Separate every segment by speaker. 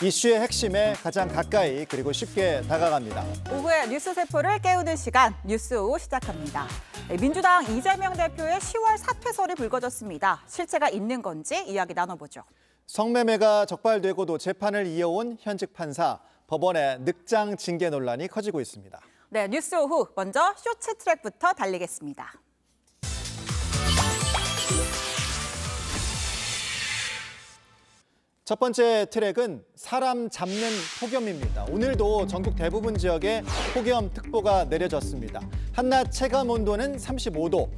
Speaker 1: 이슈의 핵심에 가장 가까이 그리고 쉽게 다가갑니다.
Speaker 2: 오후의 뉴스 세포를 깨우는 시간, 뉴스 오후 시작합니다. 민주당 이재명 대표의 10월 사퇴설이 불거졌습니다. 실체가 있는 건지 이야기 나눠보죠.
Speaker 1: 성매매가 적발되고도 재판을 이어온 현직 판사, 법원의 늑장 징계 논란이 커지고 있습니다.
Speaker 2: 네, 뉴스 오후 먼저 쇼츠 트랙부터 달리겠습니다.
Speaker 1: 첫 번째 트랙은 사람 잡는 폭염입니다. 오늘도 전국 대부분 지역에 폭염특보가 내려졌습니다. 한낮 체감 온도는 35도.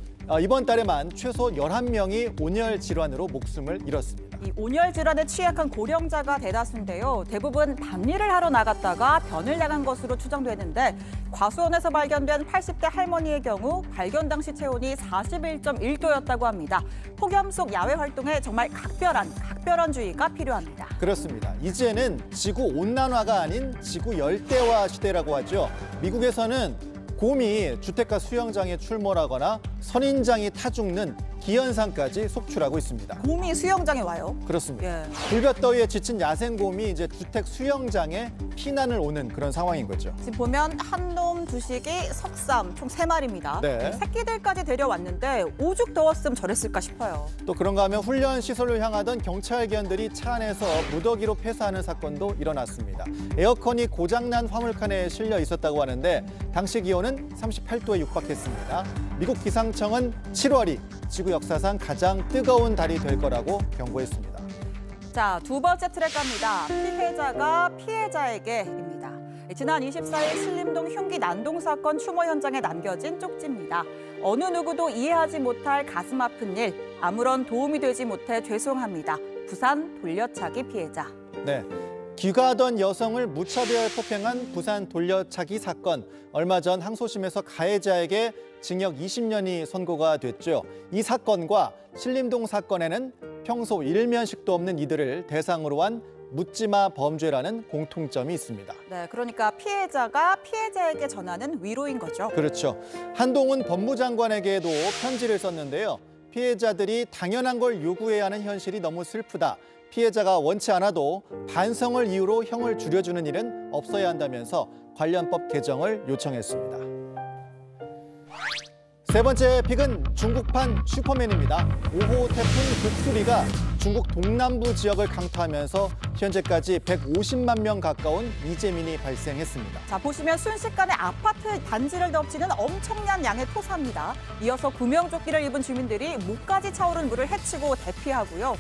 Speaker 1: 이번 달에만 최소 11명이 온열 질환으로 목숨을 잃었습니다.
Speaker 2: 이 온열 질환에 취약한 고령자가 대다수인데요. 대부분 밤일을 하러 나갔다가 변을 나간 것으로 추정되는데 과수원에서 발견된 80대 할머니의 경우 발견 당시 체온이 41.1도였다고 합니다. 폭염 속 야외 활동에 정말 각별한 주의가 필요합니다.
Speaker 1: 그렇습니다. 이제는 지구 온난화가 아닌 지구 열대화 시대라고 하죠. 미국에서는 곰이 주택가 수영장에 출몰하거나 선인장이 타 죽는 기현상까지 속출하고 있습니다.
Speaker 2: 곰이 수영장에 와요?
Speaker 1: 그렇습니다.
Speaker 2: 예.
Speaker 1: 불볕더위에 지친 야생곰이 이제 주택 수영장에 피난을 오는 그런 상황인 거죠.
Speaker 2: 지금 보면 한놈, 두식이, 석삼 총 3마리입니다.
Speaker 1: 네.
Speaker 2: 새끼들까지 데려왔는데 오죽 더웠으면 저랬을까 싶어요.
Speaker 1: 또 그런가 하면 훈련 시설을 향하던 경찰견들이 차 안에서 무더기로 폐사하는 사건도 일어났습니다. 에어컨이 고장난 화물칸에 실려 있었다고 하는데 당시 기온은 38도에 육박했습니다. 미국 기상청은 7월이 지구 역사상 가장 뜨거운 달이 될 거라고 경고했습니다.
Speaker 2: 자, 두 번째 트랙 갑니다. 피해자가 피해자에게입니다. 지난 24일 신림동 흉기 난동 사건 추모 현장에 남겨진 쪽지입니다. 어느 누구도 이해하지 못할 가슴 아픈 일, 아무런 도움이 되지 못해 죄송합니다. 부산 돌려차기 피해자.
Speaker 1: 네. 귀가하던 여성을 무차별 폭행한 부산 돌려차기 사건. 얼마 전 항소심에서 가해자에게 징역 20년이 선고가 됐죠. 이 사건과 신림동 사건에는 평소 일면식도 없는 이들을 대상으로 한 묻지마 범죄라는 공통점이 있습니다.
Speaker 2: 네, 그러니까 피해자가 피해자에게 전하는 위로인 거죠.
Speaker 1: 그렇죠. 한동훈 법무장관에게도 편지를 썼는데요. 피해자들이 당연한 걸 요구해야 하는 현실이 너무 슬프다. 피해자가 원치 않아도 반성을 이유로 형을 줄여주는 일은 없어야 한다면서 관련법 개정을 요청했습니다. 세 번째 픽은 중국판 슈퍼맨입니다. 5호 태풍 독수리가 중국 동남부 지역을 강타하면서 현재까지 150만 명 가까운 이재민이 발생했습니다.
Speaker 2: 자, 보시면 순식간에 아파트 단지를 덮치는 엄청난 양의 토사입니다. 이어서 구명조끼를 입은 주민들이 목까지 차오른 물을 헤치고 대피하고요.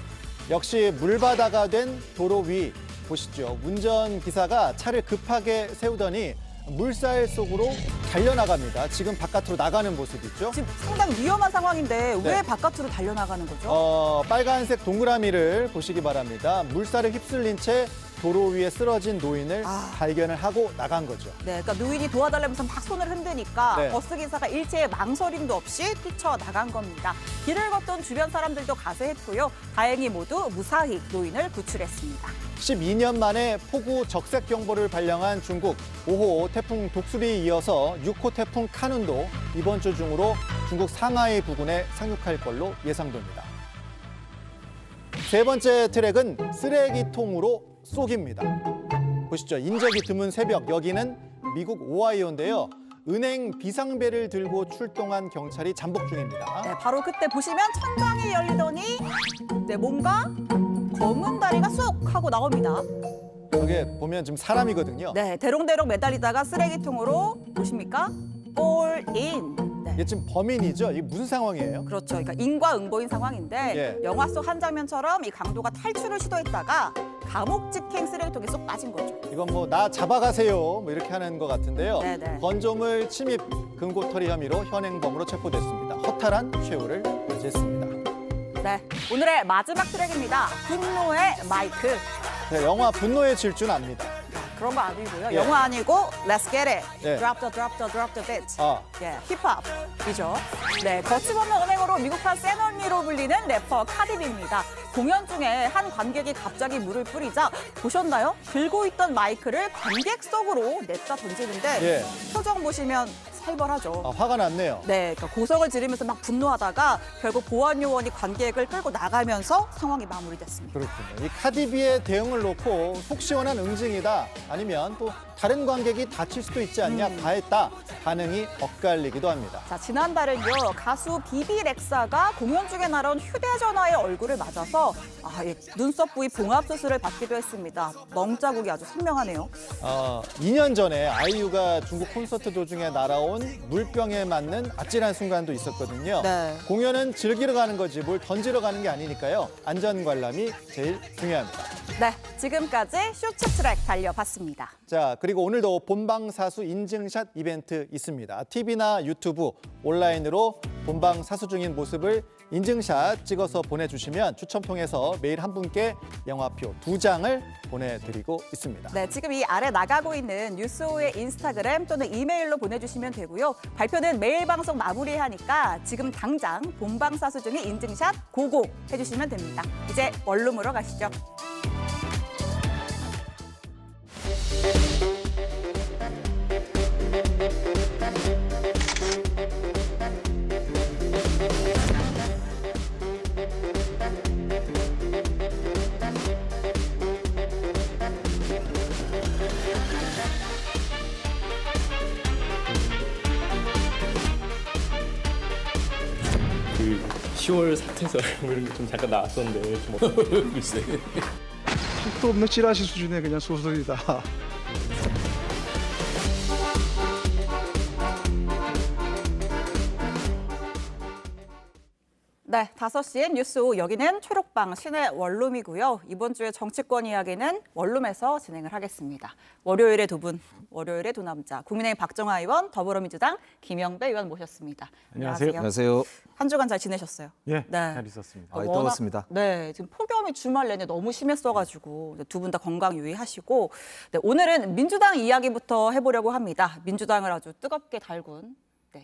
Speaker 1: 역시 물바다가 된 도로 위 보시죠. 운전기사가 차를 급하게 세우더니 물살 속으로 달려나갑니다. 지금 바깥으로 나가는 모습이죠.
Speaker 2: 지금 상당히 위험한 상황인데 왜
Speaker 1: 네.
Speaker 2: 바깥으로 달려나가는 거죠?
Speaker 1: 빨간색 동그라미를 보시기 바랍니다. 물살에 휩쓸린 채 도로 위에 쓰러진 노인을 발견을 하고 나간 거죠.
Speaker 2: 네, 그러니까 노인이 도와달라면서 막 손을 흔드니까
Speaker 1: 네.
Speaker 2: 버스기사가 일체의 망설임도 없이 뛰쳐나간 겁니다. 길을 걷던 주변 사람들도 가세했고요. 다행히 모두 무사히 노인을 구출했습니다.
Speaker 1: 12년 만에 폭우 적색 경보를 발령한 중국 5호 태풍 독수리에 이어서 6호 태풍 카눈도 이번 주 중으로 중국 상하이 부근에 상륙할 걸로 예상됩니다. 세 번째 트랙은 쓰레기통으로 쏘기입니다. 보시죠. 인적이 드문 새벽, 여기는 미국 오하이오인데요. 은행 비상벨을 들고 출동한 경찰이 잠복 중입니다.
Speaker 2: 네, 바로 그때 보시면 천장이 열리더니 뭔가 검은 다리가 쏙 하고 나옵니다.
Speaker 1: 여기 보면 지금 사람이거든요.
Speaker 2: 네, 대롱대롱 매달리다가 쓰레기통으로 보십니까? 올인. 네.
Speaker 1: 이게 지금 범인이죠? 이게 무슨 상황이에요?
Speaker 2: 그렇죠. 그러니까 인과응보인 상황인데
Speaker 1: 예.
Speaker 2: 영화 속 한 장면처럼 이 강도가 탈출을 시도했다가 감옥 직행 쓰레기통에 쏙 빠진 거죠.
Speaker 1: 이건 뭐 나 잡아가세요 뭐 이렇게 하는 것 같은데요.
Speaker 2: 네네.
Speaker 1: 건조물 침입 금고털이 혐의로 현행범으로 체포됐습니다. 허탈한 최후를 맞이했습니다.
Speaker 2: 네, 오늘의 마지막 트랙입니다. 분노의 마이크.
Speaker 1: 네, 영화 분노의 질주는 압니다.
Speaker 2: 그런 거 아니고요.
Speaker 1: 예.
Speaker 2: 영화 아니고 Let's get it.
Speaker 1: 예.
Speaker 2: Drop the beat.
Speaker 1: 아.
Speaker 2: 예, 힙합이죠. 네, 거침없는 은행으로 미국판 센 언니로 불리는 래퍼 카디비입니다. 공연 중에 한 관객이 갑자기 물을 뿌리자 보셨나요? 들고 있던 마이크를 관객 속으로 냈다 던지는데
Speaker 1: 예.
Speaker 2: 표정 보시면 살벌하죠.
Speaker 1: 화가 났네요.
Speaker 2: 네, 그러니까 고성을 지르면서 막 분노하다가 결국 보안 요원이 관객을 끌고 나가면서 상황이 마무리됐습니다.
Speaker 1: 그렇군요. 이 카디비의 대응을 놓고 속 시원한 응징이다, 아니면 또 다른 관객이 다칠 수도 있지 않냐, 가했다, 반응이 엇갈리기도 합니다.
Speaker 2: 자, 지난달은요, 가수 비비 렉사가 공연 중에 날아온 휴대전화의 얼굴을 맞아서 눈썹 부위 봉합 수술을 받기도 했습니다. 멍자국이 아주 선명하네요.
Speaker 1: 2년 전에 아이유가 중국 콘서트 도중에 날아온 물병에 맞는 아찔한 순간도 있었거든요.
Speaker 2: 네.
Speaker 1: 공연은 즐기러 가는 거지 뭘 던지러 가는 게 아니니까요. 안전 관람이 제일 중요합니다.
Speaker 2: 네, 지금까지 쇼츠트랙 달려봤습니다.
Speaker 1: 자, 그리고 오늘도 본방사수 인증샷 이벤트 있습니다. TV나 유튜브, 온라인으로 본방사수 중인 모습을 인증샷 찍어서 보내주시면 추첨 통해서 매일 한 분께 영화표 2장을 보내드리고 있습니다.
Speaker 2: 네, 지금 이 아래 나가고 있는 뉴스오의 인스타그램 또는 이메일로 보내주시면 되고요. 발표는 매일 방송 마무리하니까 지금 당장 본방사수 중인 인증샷 고고 해주시면 됩니다. 이제 원룸으로 가시죠.
Speaker 3: 그 10월 사태설 이런 게 좀 잠깐 나왔었는데 좀 어떤 글쎄.
Speaker 4: 턱도 없는 찌라시 수준의 그냥 소설이다.
Speaker 2: 네, 5시엔 뉴스오, 여기는 초록방 시내 원룸이고요. 이번 주에 정치권 이야기는 원룸에서 진행을 하겠습니다. 월요일에 두 분, 월요일에 두 남자, 국민의힘 박정하 의원, 더불어민주당 김영배 의원 모셨습니다. 안녕하세요.
Speaker 5: 안녕하세요.
Speaker 2: 한 주간 잘 지내셨어요?
Speaker 4: 예,
Speaker 2: 네.
Speaker 4: 잘 있었습니다.
Speaker 5: 더웠습니다.
Speaker 2: 네, 지금 폭염이 주말 내내 너무 심했어가지고 두 분 다 건강 유의하시고, 네, 오늘은 민주당 이야기부터 해보려고 합니다. 민주당을 아주 뜨겁게 달군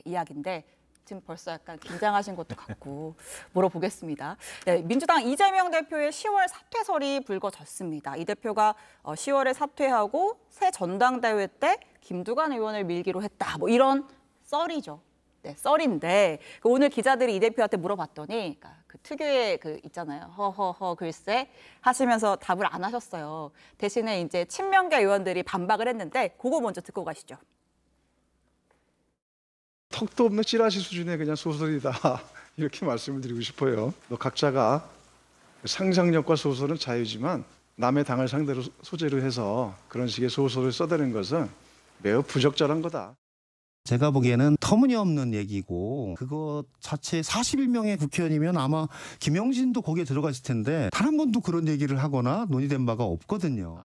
Speaker 2: 이야기인데 지금 벌써 약간 긴장하신 것도 같고 물어보겠습니다. 네, 민주당 이재명 대표의 10월 사퇴설이 불거졌습니다. 이 대표가 10월에 사퇴하고 새 전당대회 때 김두관 의원을 밀기로 했다. 뭐 이런 썰이죠. 네, 썰인데 오늘 기자들이 이 대표한테 물어봤더니 그 특유의 그 있잖아요. 허허허 글쎄 하시면서 답을 안 하셨어요. 대신에 이제 친명계 의원들이 반박을 했는데 그거 먼저 듣고 가시죠.
Speaker 4: 턱도 없는 찌라시 수준의 그냥 소설이다. 이렇게 말씀을 드리고 싶어요. 각자가 상상력과 소설은 자유지만 남의 당을 상대로 소재로 해서 그런 식의 소설을 써대는 것은 매우 부적절한 거다.
Speaker 6: 제가 보기에는 터무니없는 얘기고 그거 자체 41명의 국회의원이면 아마 김영진도 거기에 들어가 있을 텐데 단 한 번도 그런 얘기를 하거나 논의된 바가 없거든요.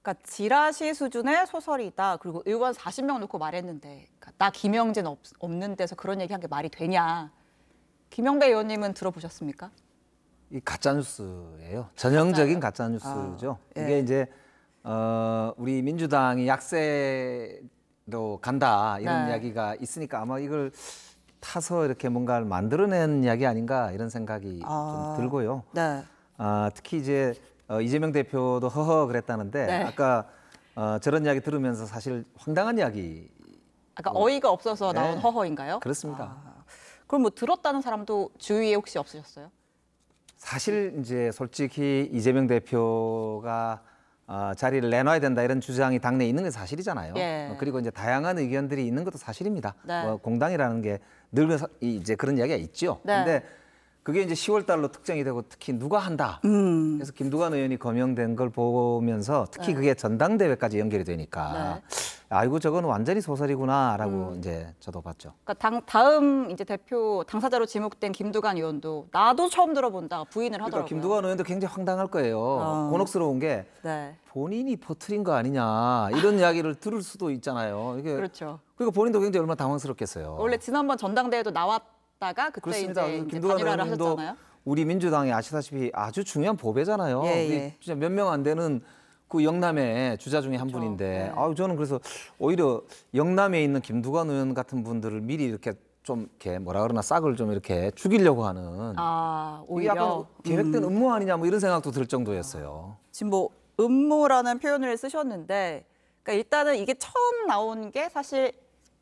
Speaker 2: 그러니까 지라시 수준의 소설이다. 그리고 의원 40명 놓고 말했는데 나 김영진 없는 데서 그런 얘기한 게 말이 되냐. 김영배 의원님은 들어보셨습니까?
Speaker 5: 이 가짜 뉴스예요. 전형적인 가짜 뉴스죠.
Speaker 2: 예.
Speaker 5: 이게 이제 우리 민주당이 약세로 간다 이런
Speaker 2: 네.
Speaker 5: 이야기가 있으니까 아마 이걸 타서 이렇게 뭔가를 만들어낸 이야기 아닌가 이런 생각이 좀 들고요.
Speaker 2: 네.
Speaker 5: 특히 이제 이재명 대표도 허허 그랬다는데
Speaker 2: 네.
Speaker 5: 아까 저런 이야기 들으면서 사실 황당한 이야기.
Speaker 2: 아까 어이가 없어서 나온
Speaker 5: 네.
Speaker 2: 허허인가요?
Speaker 5: 그렇습니다.
Speaker 2: 그럼 뭐 들었다는 사람도 주위에 혹시 없으셨어요?
Speaker 5: 사실 이제 솔직히 이재명 대표가 자리를 내놔야 된다 이런 주장이 당내에 있는 게 사실이잖아요.
Speaker 2: 예.
Speaker 5: 그리고 이제 다양한 의견들이 있는 것도 사실입니다.
Speaker 2: 네.
Speaker 5: 공당이라는 게 늘 이제 그런 이야기가 있죠.
Speaker 2: 네.
Speaker 5: 근데 그게 이제 10월 달로 특정이 되고 특히 누가 한다. 그래서 김두관 의원이 거명된 걸 보면서 특히 그게 전당대회까지 연결이 되니까 아이고 저건 완전히 소설이구나라고 이제 저도 봤죠.
Speaker 2: 그러니까 다음 이제 대표 당사자로 지목된 김두관 의원도 나도 처음 들어본다 부인을 하더라고요.
Speaker 5: 그러니까 김두관 의원도 굉장히 황당할 거예요. 곤혹스러운 게
Speaker 2: 네.
Speaker 5: 본인이 퍼뜨린 거 아니냐 이런 이야기를 들을 수도 있잖아요. 이게
Speaker 2: 그렇죠.
Speaker 5: 그러니까 본인도 굉장히 얼마나 당황스럽겠어요.
Speaker 2: 원래 지난번 전당대회도 나왔다가 그때
Speaker 5: 그렇습니다.
Speaker 2: 이제
Speaker 5: 김두관
Speaker 2: 단일화를
Speaker 5: 의원님도
Speaker 2: 하셨잖아요.
Speaker 5: 우리 민주당이 아시다시피 아주 중요한 보배잖아요.
Speaker 2: 예.
Speaker 5: 진짜 몇 명 안 되는 그 영남의 주자 중에 한
Speaker 2: 그렇죠.
Speaker 5: 분인데,
Speaker 2: 네.
Speaker 5: 저는 그래서 오히려 영남에 있는 김두관 의원 같은 분들을 미리 이렇게 좀 이렇게 뭐라 그러나 싹을 좀 이렇게 죽이려고 하는
Speaker 2: 오히려
Speaker 5: 약간 계획된 음모 아니냐 뭐 이런 생각도 들 정도였어요.
Speaker 2: 지금 뭐 음모라는 표현을 쓰셨는데 그러니까 일단은 이게 처음 나온 게 사실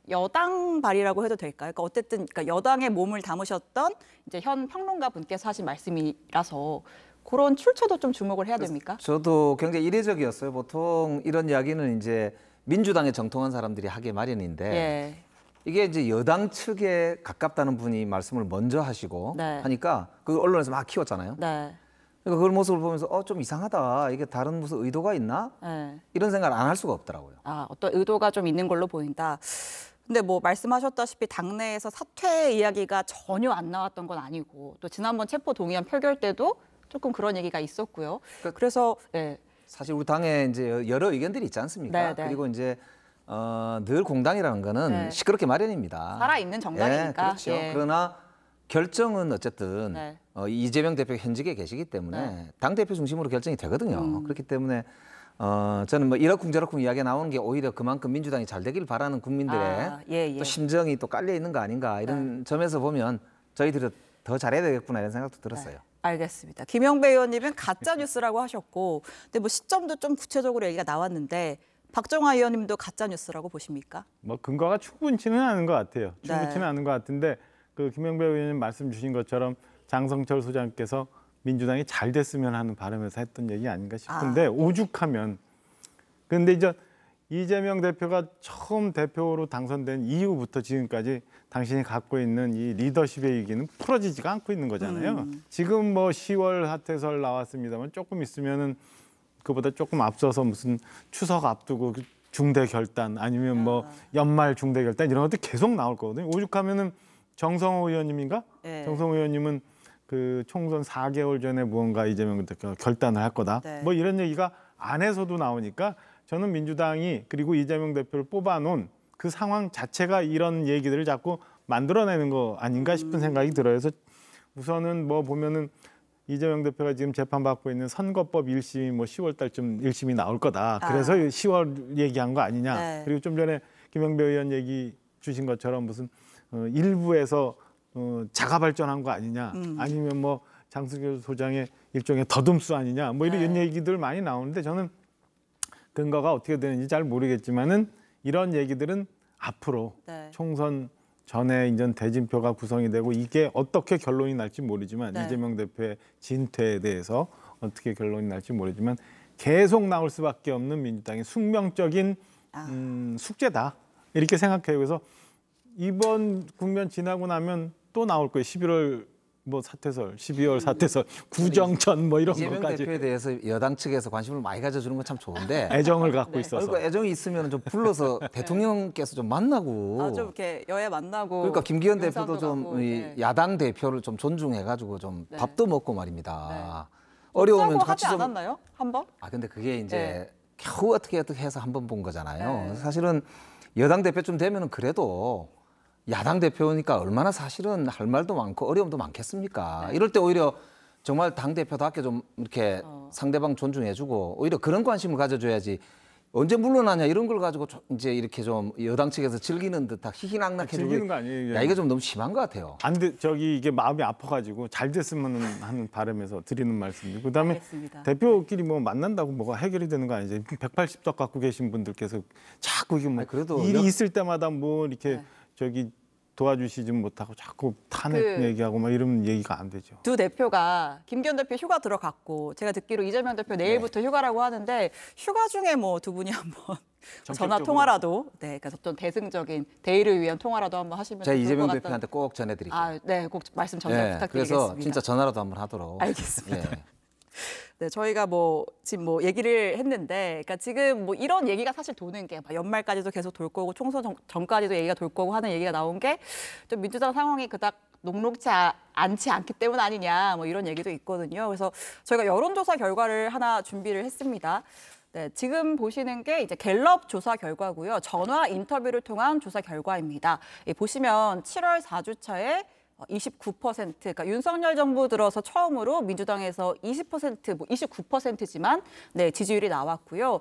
Speaker 2: 여당 발의라고 해도 될까요? 그러니까 어쨌든 그러니까 여당의 몸을 담으셨던 이제 현 평론가 분께서 하신 말씀이라서 그런 출처도 좀 주목을 해야 됩니까?
Speaker 5: 저도 굉장히 이례적이었어요. 보통 이런 이야기는 이제 민주당에 정통한 사람들이 하기 마련인데
Speaker 2: 예.
Speaker 5: 이게 이제 여당 측에 가깝다는 분이 말씀을 먼저 하시고
Speaker 2: 네.
Speaker 5: 하니까 그 언론에서 막 키웠잖아요.
Speaker 2: 네.
Speaker 5: 그러니까 그런 모습을 보면서 좀 이상하다. 이게 다른 무슨 의도가 있나?
Speaker 2: 네.
Speaker 5: 이런 생각을 안 할 수가 없더라고요.
Speaker 2: 아, 어떤 의도가 좀 있는 걸로 보인다. 근데 뭐 말씀하셨다시피 당내에서 사퇴 이야기가 전혀 안 나왔던 건 아니고 또 지난번 체포 동의안 표결 때도 조금 그런 얘기가 있었고요. 그래서 네.
Speaker 5: 사실 우리 당에 이제 여러 의견들이 있지 않습니까?
Speaker 2: 네, 네.
Speaker 5: 그리고 이제 늘 공당이라는 거는
Speaker 2: 네.
Speaker 5: 시끄럽게 마련입니다.
Speaker 2: 살아있는 정당이니까.
Speaker 5: 예, 그렇죠.
Speaker 2: 예.
Speaker 5: 그러나 결정은 어쨌든
Speaker 2: 네.
Speaker 5: 이재명 대표 현직에 계시기 때문에
Speaker 2: 네.
Speaker 5: 당 대표 중심으로 결정이 되거든요. 그렇기 때문에 저는 뭐 이러쿵저러쿵 이야기가 나오는 게 오히려 그만큼 민주당이 잘 되길 바라는 국민들의
Speaker 2: 아, 예, 예.
Speaker 5: 또 심정이 또 깔려 있는 거 아닌가 이런 점에서 보면 저희들이 더 잘해야 되겠구나 이런 생각도 들었어요.
Speaker 2: 네, 알겠습니다. 김영배 의원님은 가짜 뉴스라고 하셨고, 근데 뭐 시점도 좀 구체적으로 얘기가 나왔는데 박정화 의원님도 가짜 뉴스라고 보십니까?
Speaker 7: 뭐 근거가 충분치는 않은 것 같아요.
Speaker 2: 네.
Speaker 7: 충분치는 않은 것 같은데 그 김영배 의원님 말씀 주신 것처럼 장성철 소장께서 민주당이 잘 됐으면 하는 바람에서 했던 얘기 아닌가 싶은데 오죽하면 그런데 이제 이재명 대표가 처음 대표로 당선된 이후부터 지금까지 당신이 갖고 있는 이 리더십의 위기는 풀어지지가 않고 있는 거잖아요. 지금 뭐 10월 사퇴설 나왔습니다만 조금 있으면은 그보다 조금 앞서서 무슨 추석 앞두고 중대 결단 아니면 뭐 연말 중대 결단 이런 것도 계속 나올 거거든요. 오죽하면은 정성호 의원님인가?
Speaker 2: 네.
Speaker 7: 정성호 의원님은 그 총선 4개월 전에 무언가 이재명 대표가 결단을 할 거다.
Speaker 2: 네.
Speaker 7: 뭐 이런 얘기가 안에서도 나오니까 저는 민주당이 그리고 이재명 대표를 뽑아놓은 그 상황 자체가 이런 얘기들을 자꾸 만들어내는 거 아닌가 싶은 생각이 들어요. 그래서 우선은 뭐 보면은 이재명 대표가 지금 재판받고 있는 선거법 1심이 뭐 10월 달쯤 1심이 나올 거다. 그래서 10월 얘기한 거 아니냐.
Speaker 2: 네.
Speaker 7: 그리고 좀 전에 김영배 의원 얘기 주신 것처럼 무슨 일부에서 자가 발전한 거 아니냐. 아니면 뭐 장승규 소장의 일종의 더듬수 아니냐. 뭐 이런 얘기들 많이 나오는데 저는 근거가 어떻게 되는지 잘 모르겠지만은 이런 얘기들은 앞으로
Speaker 2: 네.
Speaker 7: 총선 전에 이제 대진표가 구성이 되고 이게 어떻게 결론이 날지 모르지만
Speaker 2: 네.
Speaker 7: 이재명 대표의 진퇴에 대해서 어떻게 결론이 날지 모르지만 계속 나올 수밖에 없는 민주당의 숙명적인 숙제다 이렇게 생각해요. 그래서 이번 국면 지나고 나면 또 나올 거예요. 11월 뭐 사퇴설, 12월 사퇴설, 구정천 뭐 이런
Speaker 5: 이재명
Speaker 7: 것까지
Speaker 5: 대표에 대해서 여당 측에서 관심을 많이 가져주는 건 참 좋은데
Speaker 7: 애정을 갖고 있어서
Speaker 5: 그러니까 애정이 있으면 좀 불러서 대통령께서 좀 만나고
Speaker 2: 아, 좀 이렇게 여야 만나고.
Speaker 5: 그러니까 김기현
Speaker 2: 용산도
Speaker 5: 대표도 좀
Speaker 2: 가고,
Speaker 5: 이
Speaker 2: 네.
Speaker 5: 야당 대표를 좀 존중해가지고 좀
Speaker 2: 네.
Speaker 5: 밥도 먹고 말입니다.
Speaker 2: 네.
Speaker 5: 어려우면
Speaker 2: 짜고
Speaker 5: 같이
Speaker 2: 하지
Speaker 5: 좀.
Speaker 2: 않았나요? 한 번?
Speaker 5: 아 근데 그게 이제
Speaker 2: 네.
Speaker 5: 겨우 어떻게 해서 한 번 본 거잖아요.
Speaker 2: 네.
Speaker 5: 사실은 여당 대표쯤 되면은 그래도 야당 대표니까 얼마나 사실은 할 말도 많고 어려움도 많겠습니까? 이럴 때 오히려 정말 당 대표답게 좀 이렇게 상대방 존중해주고 오히려 그런 관심을 가져줘야지. 언제 물러나냐 이런 걸 가지고 이제 이렇게 좀 여당 측에서 즐기는 듯 희희낙낙해주고
Speaker 7: 즐기는 거 아니에요?
Speaker 5: 야 이게 좀 너무 심한 것 같아요.
Speaker 7: 안돼 저기 이게 마음이 아파가지고 잘 됐으면 하는 바람에서 드리는 말씀이고 그다음에
Speaker 2: 알겠습니다.
Speaker 7: 대표끼리 뭐 만난다고 뭐가 해결이 되는 거 아니죠? 180석 갖고 계신 분들께서 자꾸 이게 뭐
Speaker 5: 아니, 그래도
Speaker 7: 일이
Speaker 5: 여-
Speaker 7: 있을 때마다 뭐 이렇게
Speaker 2: 네.
Speaker 7: 저기 도와주시지 못하고 자꾸 탄핵
Speaker 2: 그-
Speaker 7: 얘기하고 막 이러면 얘기가 안 되죠.
Speaker 2: 두 대표가 김기현 대표 휴가 들어갔고 제가 듣기로 이재명 대표 내일부터 휴가라고 하는데 휴가 중에 뭐 두 분이 한번 전화 통화라도 그러니까 어떤 대승적인 대의를 위한 통화라도 한번 하시면
Speaker 5: 제가
Speaker 2: 좋을 것
Speaker 5: 이재명
Speaker 2: 같다는-
Speaker 5: 대표한테 꼭 전해드릴게요.
Speaker 2: 아, 네, 꼭 말씀 전달
Speaker 5: 네,
Speaker 2: 부탁드리겠습니다.
Speaker 5: 그래서 진짜 전화라도 한번 하도록.
Speaker 2: 알겠습니다.
Speaker 5: 네.
Speaker 2: 네, 저희가 뭐 지금 뭐 얘기를 했는데, 그러니까 지금 뭐 이런 얘기가 사실 도는 게 연말까지도 계속 돌 거고 총선 전까지도 얘기가 돌 거고 하는 얘기가 나온 게 좀 민주당 상황이 그닥 녹록지 않지 않기 때문 아니냐 뭐 이런 얘기도 있거든요. 그래서 저희가 여론조사 결과를 하나 준비를 했습니다. 네, 지금 보시는 게 이제 갤럽 조사 결과고요. 전화 인터뷰를 통한 조사 결과입니다. 보시면 7월 4주차에 29%, 그러니까 윤석열 정부 들어서 처음으로 민주당에서 20%, 뭐 29%지만 네, 지지율이 나왔고요.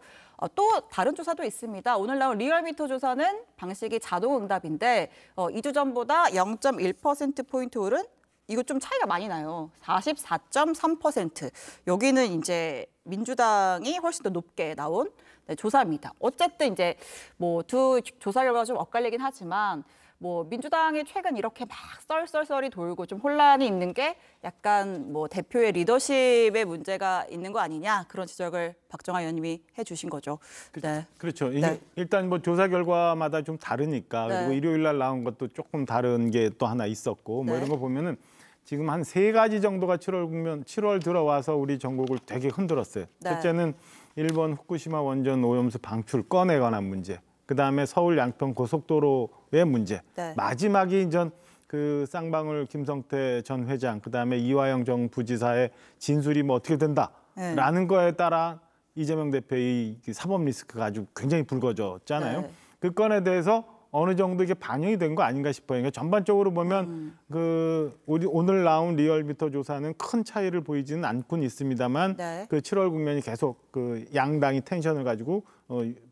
Speaker 2: 또 다른 조사도 있습니다. 오늘 나온 리얼미터 조사는 방식이 자동응답인데 2주 전보다 0.1%포인트 오른 이거 좀 차이가 많이 나요. 44.3%. 여기는 이제 민주당이 훨씬 더 높게 나온 조사입니다. 어쨌든 이제 뭐 두 조사 결과가 좀 엇갈리긴 하지만 뭐 민주당이 최근 이렇게 막 썰썰썰이 돌고 좀 혼란이 있는 게 약간 뭐 대표의 리더십에 문제가 있는 거 아니냐 그런 지적을 박정아 의원님이 해주신 거죠. 네.
Speaker 7: 그렇죠. 이게
Speaker 2: 네.
Speaker 7: 일단 뭐 조사 결과마다 좀 다르니까
Speaker 2: 네.
Speaker 7: 그리고 일요일 날 나온 것도 조금 다른 게 또 하나 있었고 뭐
Speaker 2: 네.
Speaker 7: 이런 거 보면은 지금 한 3가지 정도가 7월 들어와서 우리 전국을 되게 흔들었어요.
Speaker 2: 네.
Speaker 7: 첫째는 일본 후쿠시마 원전 오염수 방출 건에 관한 문제. 그다음에 서울 양평 고속도로의 문제.
Speaker 2: 네.
Speaker 7: 마지막이 이제 그 쌍방울 김성태 전 회장, 그다음에 이화영 정 부지사의 진술이 뭐 어떻게 된다라는
Speaker 2: 네.
Speaker 7: 거에 따라 이재명 대표의 사법 리스크가 아주 굉장히 불거졌잖아요.
Speaker 2: 네.
Speaker 7: 그 건에 대해서 어느 정도 이게 반영이 된 거 아닌가 싶어요. 그러니까 전반적으로 보면 그 우리 오늘 나온 리얼미터 조사는 큰 차이를 보이지는 않고는 있습니다만
Speaker 2: 네.
Speaker 7: 그 7월 국면이 계속 그 양당이 텐션을 가지고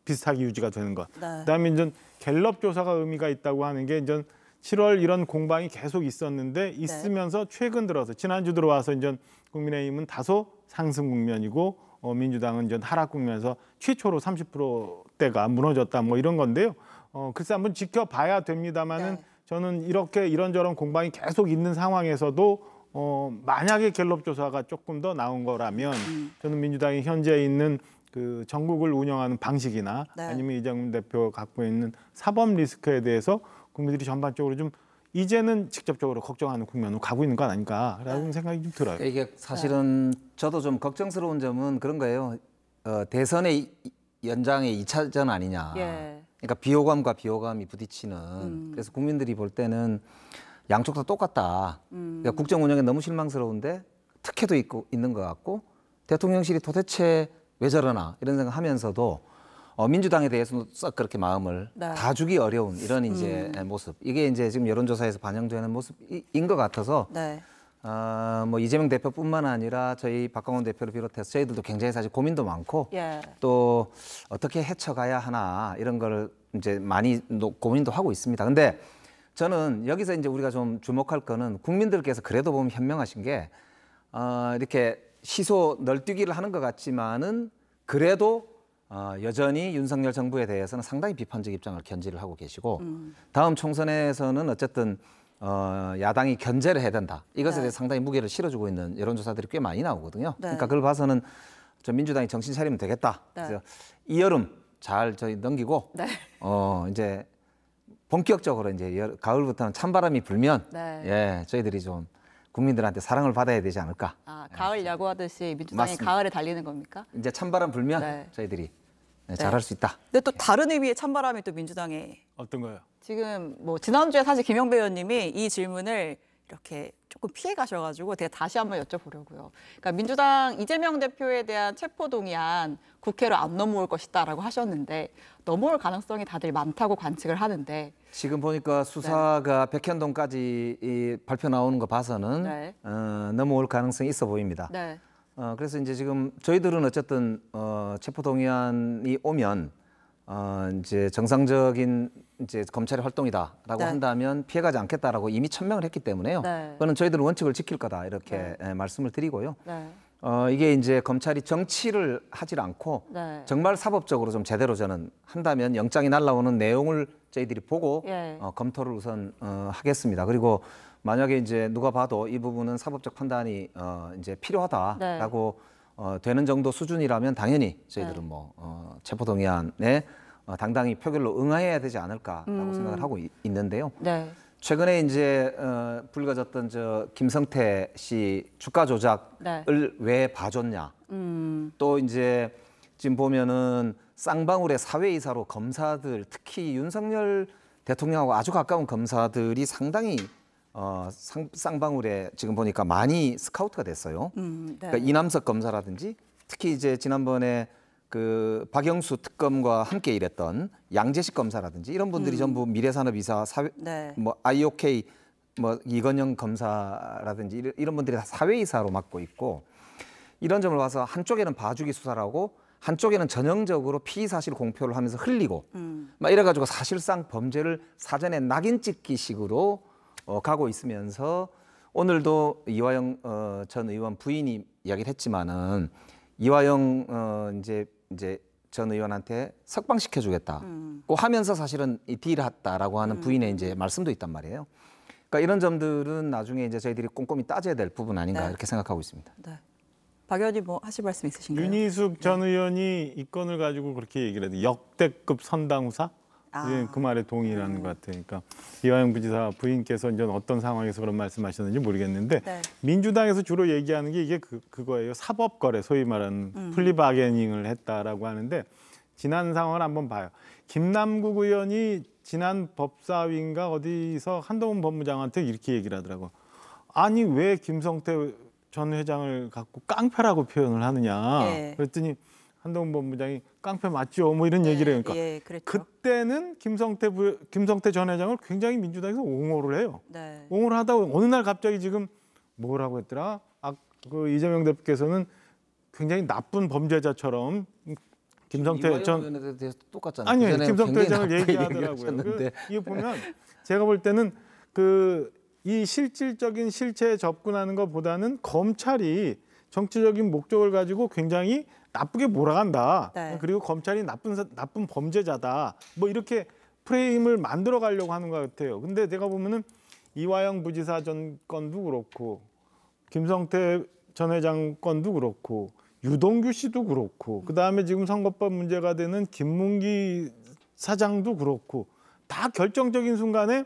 Speaker 7: 비슷하게 유지가 되는 것.
Speaker 2: 네.
Speaker 7: 그다음에 이제 갤럽 조사가 의미가 있다고 하는 게 이제 7월 이런 공방이 계속 있었는데 있으면서 최근 들어서 지난주 들어와서 이제 국민의힘은 다소 상승 국면이고 민주당은 이제 하락 국면에서 최초로 30%대가 무너졌다 뭐 이런 건데요. 글쎄 한번 지켜봐야 됩니다만은
Speaker 2: 네.
Speaker 7: 저는 이렇게 이런저런 공방이 계속 있는 상황에서도 만약에 갤럽 조사가 조금 더 나온 거라면 저는 민주당이 현재 있는 그 전국을 운영하는 방식이나
Speaker 2: 네.
Speaker 7: 아니면 이재명 대표가 갖고 있는 사법 리스크에 대해서 국민들이 전반적으로 좀 이제는 직접적으로 걱정하는 국면으로 가고 있는 건 아닌가라는 생각이 좀 들어요.
Speaker 5: 이게 사실은 저도 좀 걱정스러운 점은 그런 거예요. 대선의 연장의 2차전 아니냐.
Speaker 2: 예.
Speaker 5: 그러니까 비호감과 비호감이 부딪히는. 그래서 국민들이 볼 때는 양쪽 다 똑같다. 그러니까 국정 운영에 너무 실망스러운데 특혜도 있는 것 같고 대통령실이 도대체 왜 저러나 이런 생각하면서도 민주당에 대해서는 썩 그렇게 마음을
Speaker 2: 네.
Speaker 5: 다 주기 어려운 이런 이제 모습. 이게 이제 지금 여론조사에서 반영되는 모습인 것 같아서
Speaker 2: 네.
Speaker 5: 뭐 이재명 대표뿐만 아니라 저희 박광원 대표를 비롯해서 저희들도 굉장히 사실 고민도 많고
Speaker 2: 예.
Speaker 5: 또 어떻게 헤쳐가야 하나 이런 걸 이제 많이 고민도 하고 있습니다. 근데 저는 여기서 이제 우리가 좀 주목할 거는 국민들께서 그래도 보면 현명하신 게 이렇게 시소 널뛰기를 하는 것 같지만은 그래도 여전히 윤석열 정부에 대해서는 상당히 비판적 입장을 견지를 하고 계시고 다음 총선에서는 어쨌든 야당이 견제를 해야 된다. 이것에
Speaker 2: 네.
Speaker 5: 대해서 상당히 무게를 실어주고 있는 여론조사들이 꽤 많이 나오거든요.
Speaker 2: 네.
Speaker 5: 그러니까 그걸 봐서는 저 민주당이 정신 차리면 되겠다.
Speaker 2: 네.
Speaker 5: 그래서 이 여름 잘 저희 넘기고
Speaker 2: 네.
Speaker 5: 이제 본격적으로 이제 가을부터는 찬바람이 불면
Speaker 2: 네.
Speaker 5: 예 저희들이 좀 국민들한테 사랑을 받아야 되지 않을까.
Speaker 2: 가을 야구하듯이 민주당이
Speaker 5: 맞습니다.
Speaker 2: 가을에 달리는 겁니까?
Speaker 5: 이제 찬바람 불면
Speaker 2: 네.
Speaker 5: 저희들이 잘할 수 있다.
Speaker 2: 근데 또 다른 의미의 찬바람이 또 민주당에
Speaker 7: 어떤 거요?
Speaker 2: 지금 뭐 지난주에 사실 김영배 의원님이 이 질문을 이렇게 조금 피해 가셔가지고 제가 다시 한번 여쭤보려고요. 그러니까 민주당 이재명 대표에 대한 체포동의안 국회로 안 넘어올 것이다라고 하셨는데 넘어올 가능성이 다들 많다고 관측을 하는데
Speaker 5: 지금 보니까 수사가 백현동까지 발표 나오는 거 봐서는
Speaker 2: 네.
Speaker 5: 넘어올 가능성이 있어 보입니다.
Speaker 2: 네.
Speaker 5: 그래서 이제 지금 저희들은 어쨌든 체포동의안이 오면 이제 정상적인 이제 검찰의 활동이다라고
Speaker 2: 네.
Speaker 5: 한다면 피해가지 않겠다라고 이미 천명을 했기 때문에요.
Speaker 2: 네.
Speaker 5: 그거는 저희들은 원칙을 지킬 거다 이렇게 말씀을 드리고요.
Speaker 2: 네.
Speaker 5: 이게 이제 검찰이 정치를 하질 않고
Speaker 2: 네.
Speaker 5: 정말 사법적으로 좀 제대로 저는 한다면 영장이 날라오는 내용을 저희들이 보고
Speaker 2: 예.
Speaker 5: 검토를 우선 하겠습니다. 그리고 만약에 이제 누가 봐도 이 부분은 사법적 판단이 이제 필요하다라고 되는 정도 수준이라면 당연히 저희들은
Speaker 2: 네.
Speaker 5: 뭐 체포동의안에 당당히 표결로 응해야 되지 않을까라고 생각을 하고 있는데요.
Speaker 2: 네.
Speaker 5: 최근에 이제 불거졌던 저 김성태 씨 주가 조작을
Speaker 2: 네.
Speaker 5: 왜 봐줬냐. 또 이제 지금 보면은 쌍방울의 사회이사로 검사들 특히 윤석열 대통령하고 아주 가까운 검사들이 상당히 쌍방울에 지금 보니까 많이 스카우트가 됐어요.
Speaker 2: 네.
Speaker 5: 그러니까 이남석 검사라든지 특히 이제 지난번에 그 박영수 특검과 함께 일했던 양재식 검사라든지 이런 분들이 전부 미래산업이사 사회
Speaker 2: 네.
Speaker 5: 뭐 IOK 뭐 이건영 검사라든지 이런 분들이 다 사회이사로 맡고 있고 이런 점을 봐서 한쪽에는 봐주기 수사를 하고 한쪽에는 전형적으로 피의 사실 공표를 하면서 흘리고 막 이래가지고 사실상 범죄를 사전에 낙인 찍기식으로 가고 있으면서 오늘도 이화영 전 의원 부인이 이야기를 했지만은 이화영 이제 전 의원한테 석방시켜주겠다. 고 하면서 사실은 이 딜을 했다라고 하는 부인의 이제 말씀도 있단 말이에요. 그러니까 이런 점들은 나중에 이제 저희들이 꼼꼼히 따져야 될 부분 아닌가
Speaker 2: 네.
Speaker 5: 이렇게 생각하고 있습니다.
Speaker 2: 네. 박 의원님 뭐 하실 말씀 있으신가요?
Speaker 7: 윤희숙 전 의원이 이 건을 가지고 그렇게 얘기를 해도 역대급 선당후사? 그 말에 동의하는 것 같아요. 그러니까 이화영 부지사 부인께서 이제 어떤 상황에서 그런 말씀하셨는지 모르겠는데
Speaker 2: 네.
Speaker 7: 민주당에서 주로 얘기하는 게 이게 그거예요. 사법거래, 소위 말하는 플리바게닝을 했다라고 하는데 지난 상황을 한번 봐요. 김남국 의원이 지난 법사위인가 어디서 한동훈 법무장한테 이렇게 얘기를 하더라고. 아니 왜 김성태 전 회장을 갖고 깡패라고 표현을 하느냐.
Speaker 2: 예.
Speaker 7: 그랬더니 한동훈 법무장이 깡패 맞죠? 뭐 이런 얘기를 해요. 그러니까
Speaker 2: 예, 그랬죠.
Speaker 7: 그때는 김성태 전 회장을 굉장히 민주당에서 옹호를 해요.
Speaker 2: 네.
Speaker 7: 옹호를 하다가 어느 날 갑자기 지금 뭐라고 했더라? 그 이재명 대표께서는 굉장히 나쁜 범죄자처럼 김성태 전
Speaker 5: 의원에 대해서 똑같잖아요.
Speaker 7: 아니요
Speaker 5: 그전에는
Speaker 7: 김성태
Speaker 5: 굉장히
Speaker 7: 회장을
Speaker 5: 나쁘게
Speaker 7: 얘기하더라고요.
Speaker 5: 얘기하셨는데.
Speaker 7: 이거 보면 제가 볼 때는 이 실질적인 실체에 접근하는 것보다는 검찰이 정치적인 목적을 가지고 굉장히 나쁘게 몰아간다.
Speaker 2: 네.
Speaker 7: 그리고 검찰이 나쁜 범죄자다. 뭐 이렇게 프레임을 만들어 가려고 하는 것 같아요. 근데 제가 보면은 이화영 부지사 전 건도 그렇고 김성태 전 회장 건도 그렇고 유동규 씨도 그렇고 그다음에 지금 선거법 문제가 되는 김문기 사장도 그렇고 다 결정적인 순간에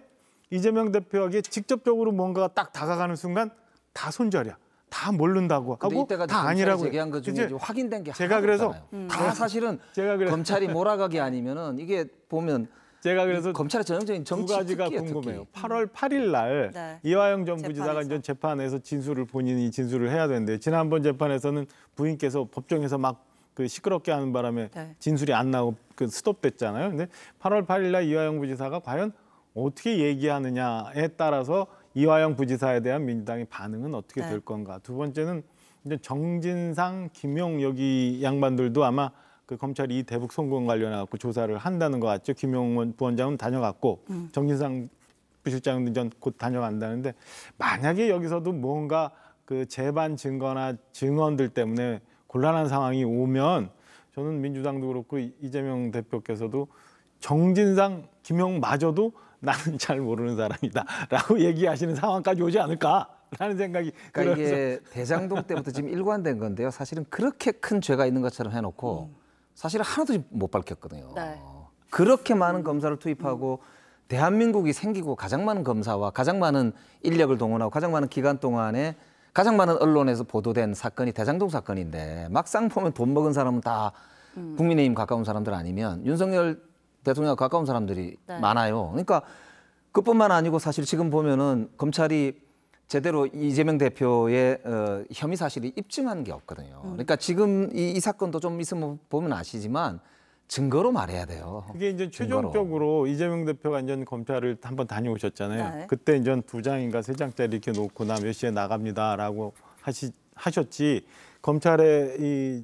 Speaker 7: 이재명 대표에게 직접적으로 뭔가가 딱 다가가는 순간 다 손절이야. 다 모른다고 하고
Speaker 5: 이때까지
Speaker 7: 다 아니라고
Speaker 5: 제기한 것 중에
Speaker 7: 이제
Speaker 5: 좀 확인된 게
Speaker 7: 제가
Speaker 5: 하나도
Speaker 7: 그래서
Speaker 5: 없잖아요. 다 사실은
Speaker 7: 제가 그래서
Speaker 5: 검찰이 몰아가기 아니면은 이게 보면
Speaker 7: 제가 그래서
Speaker 5: 검찰의 전형적인
Speaker 7: 두
Speaker 5: 정치
Speaker 7: 가지가
Speaker 5: 특기예요,
Speaker 7: 궁금해요.
Speaker 5: 특기.
Speaker 7: 8월 8일 날
Speaker 2: 네.
Speaker 7: 이화영 전 부지사가
Speaker 2: 재판에서.
Speaker 7: 이제 재판에서 본인이 진술을 해야 되는데 지난번 재판에서는 부인께서 법정에서 막 그 시끄럽게 하는 바람에
Speaker 2: 네.
Speaker 7: 진술이 안 나오고 그 스톱됐잖아요. 근데 8월 8일 날 이화영 부지사가 과연 어떻게 얘기하느냐에 따라서 이화영 부지사에 대한 민주당의 반응은 어떻게
Speaker 2: 네.
Speaker 7: 될 건가. 두 번째는 이제 정진상, 김용 여기 양반들도 아마 그 검찰이 이 대북 송금 관련해 갖고 조사를 한다는 것 같죠. 김용 부원장은 다녀갔고 정진상 부실장은 이제 곧 다녀간다는데 만약에 여기서도 뭔가 그 재반 증거나 증언들 때문에 곤란한 상황이 오면 저는 민주당도 그렇고 이재명 대표께서도 정진상, 김용마저도 나는 잘 모르는 사람이다라고 얘기하시는 상황까지 오지 않을까라는 생각이
Speaker 5: 그러니까
Speaker 7: 들어서
Speaker 5: 이게 대장동 때부터 지금 일관된 건데요. 사실은 그렇게 큰 죄가 있는 것처럼 해놓고 사실은 하나도 못 밝혔거든요.
Speaker 2: 네.
Speaker 5: 그렇게 많은 검사를 투입하고 대한민국이 생기고 가장 많은 검사와 가장 많은 인력을 동원하고 가장 많은 기간 동안에 가장 많은 언론에서 보도된 사건이 대장동 사건인데 막상 보면 돈 먹은 사람은 다 국민의힘 가까운 사람들 아니면 윤석열 대통령과 가까운 사람들이
Speaker 2: 네.
Speaker 5: 많아요. 그러니까 그뿐만 아니고 사실 지금 보면은 검찰이 제대로 이재명 대표의 혐의 사실이 입증한 게 없거든요. 그러니까 지금 이 사건도 좀 있으면 보면 아시지만 증거로 말해야 돼요.
Speaker 7: 그게 이제
Speaker 5: 증거로.
Speaker 7: 최종적으로 이재명 대표가 이제 검찰을 한번 다녀오셨잖아요.
Speaker 2: 네.
Speaker 7: 그때 이제 2장인가 3장짜리 이렇게 놓고 나 몇 시에 나갑니다라고 하셨지 검찰의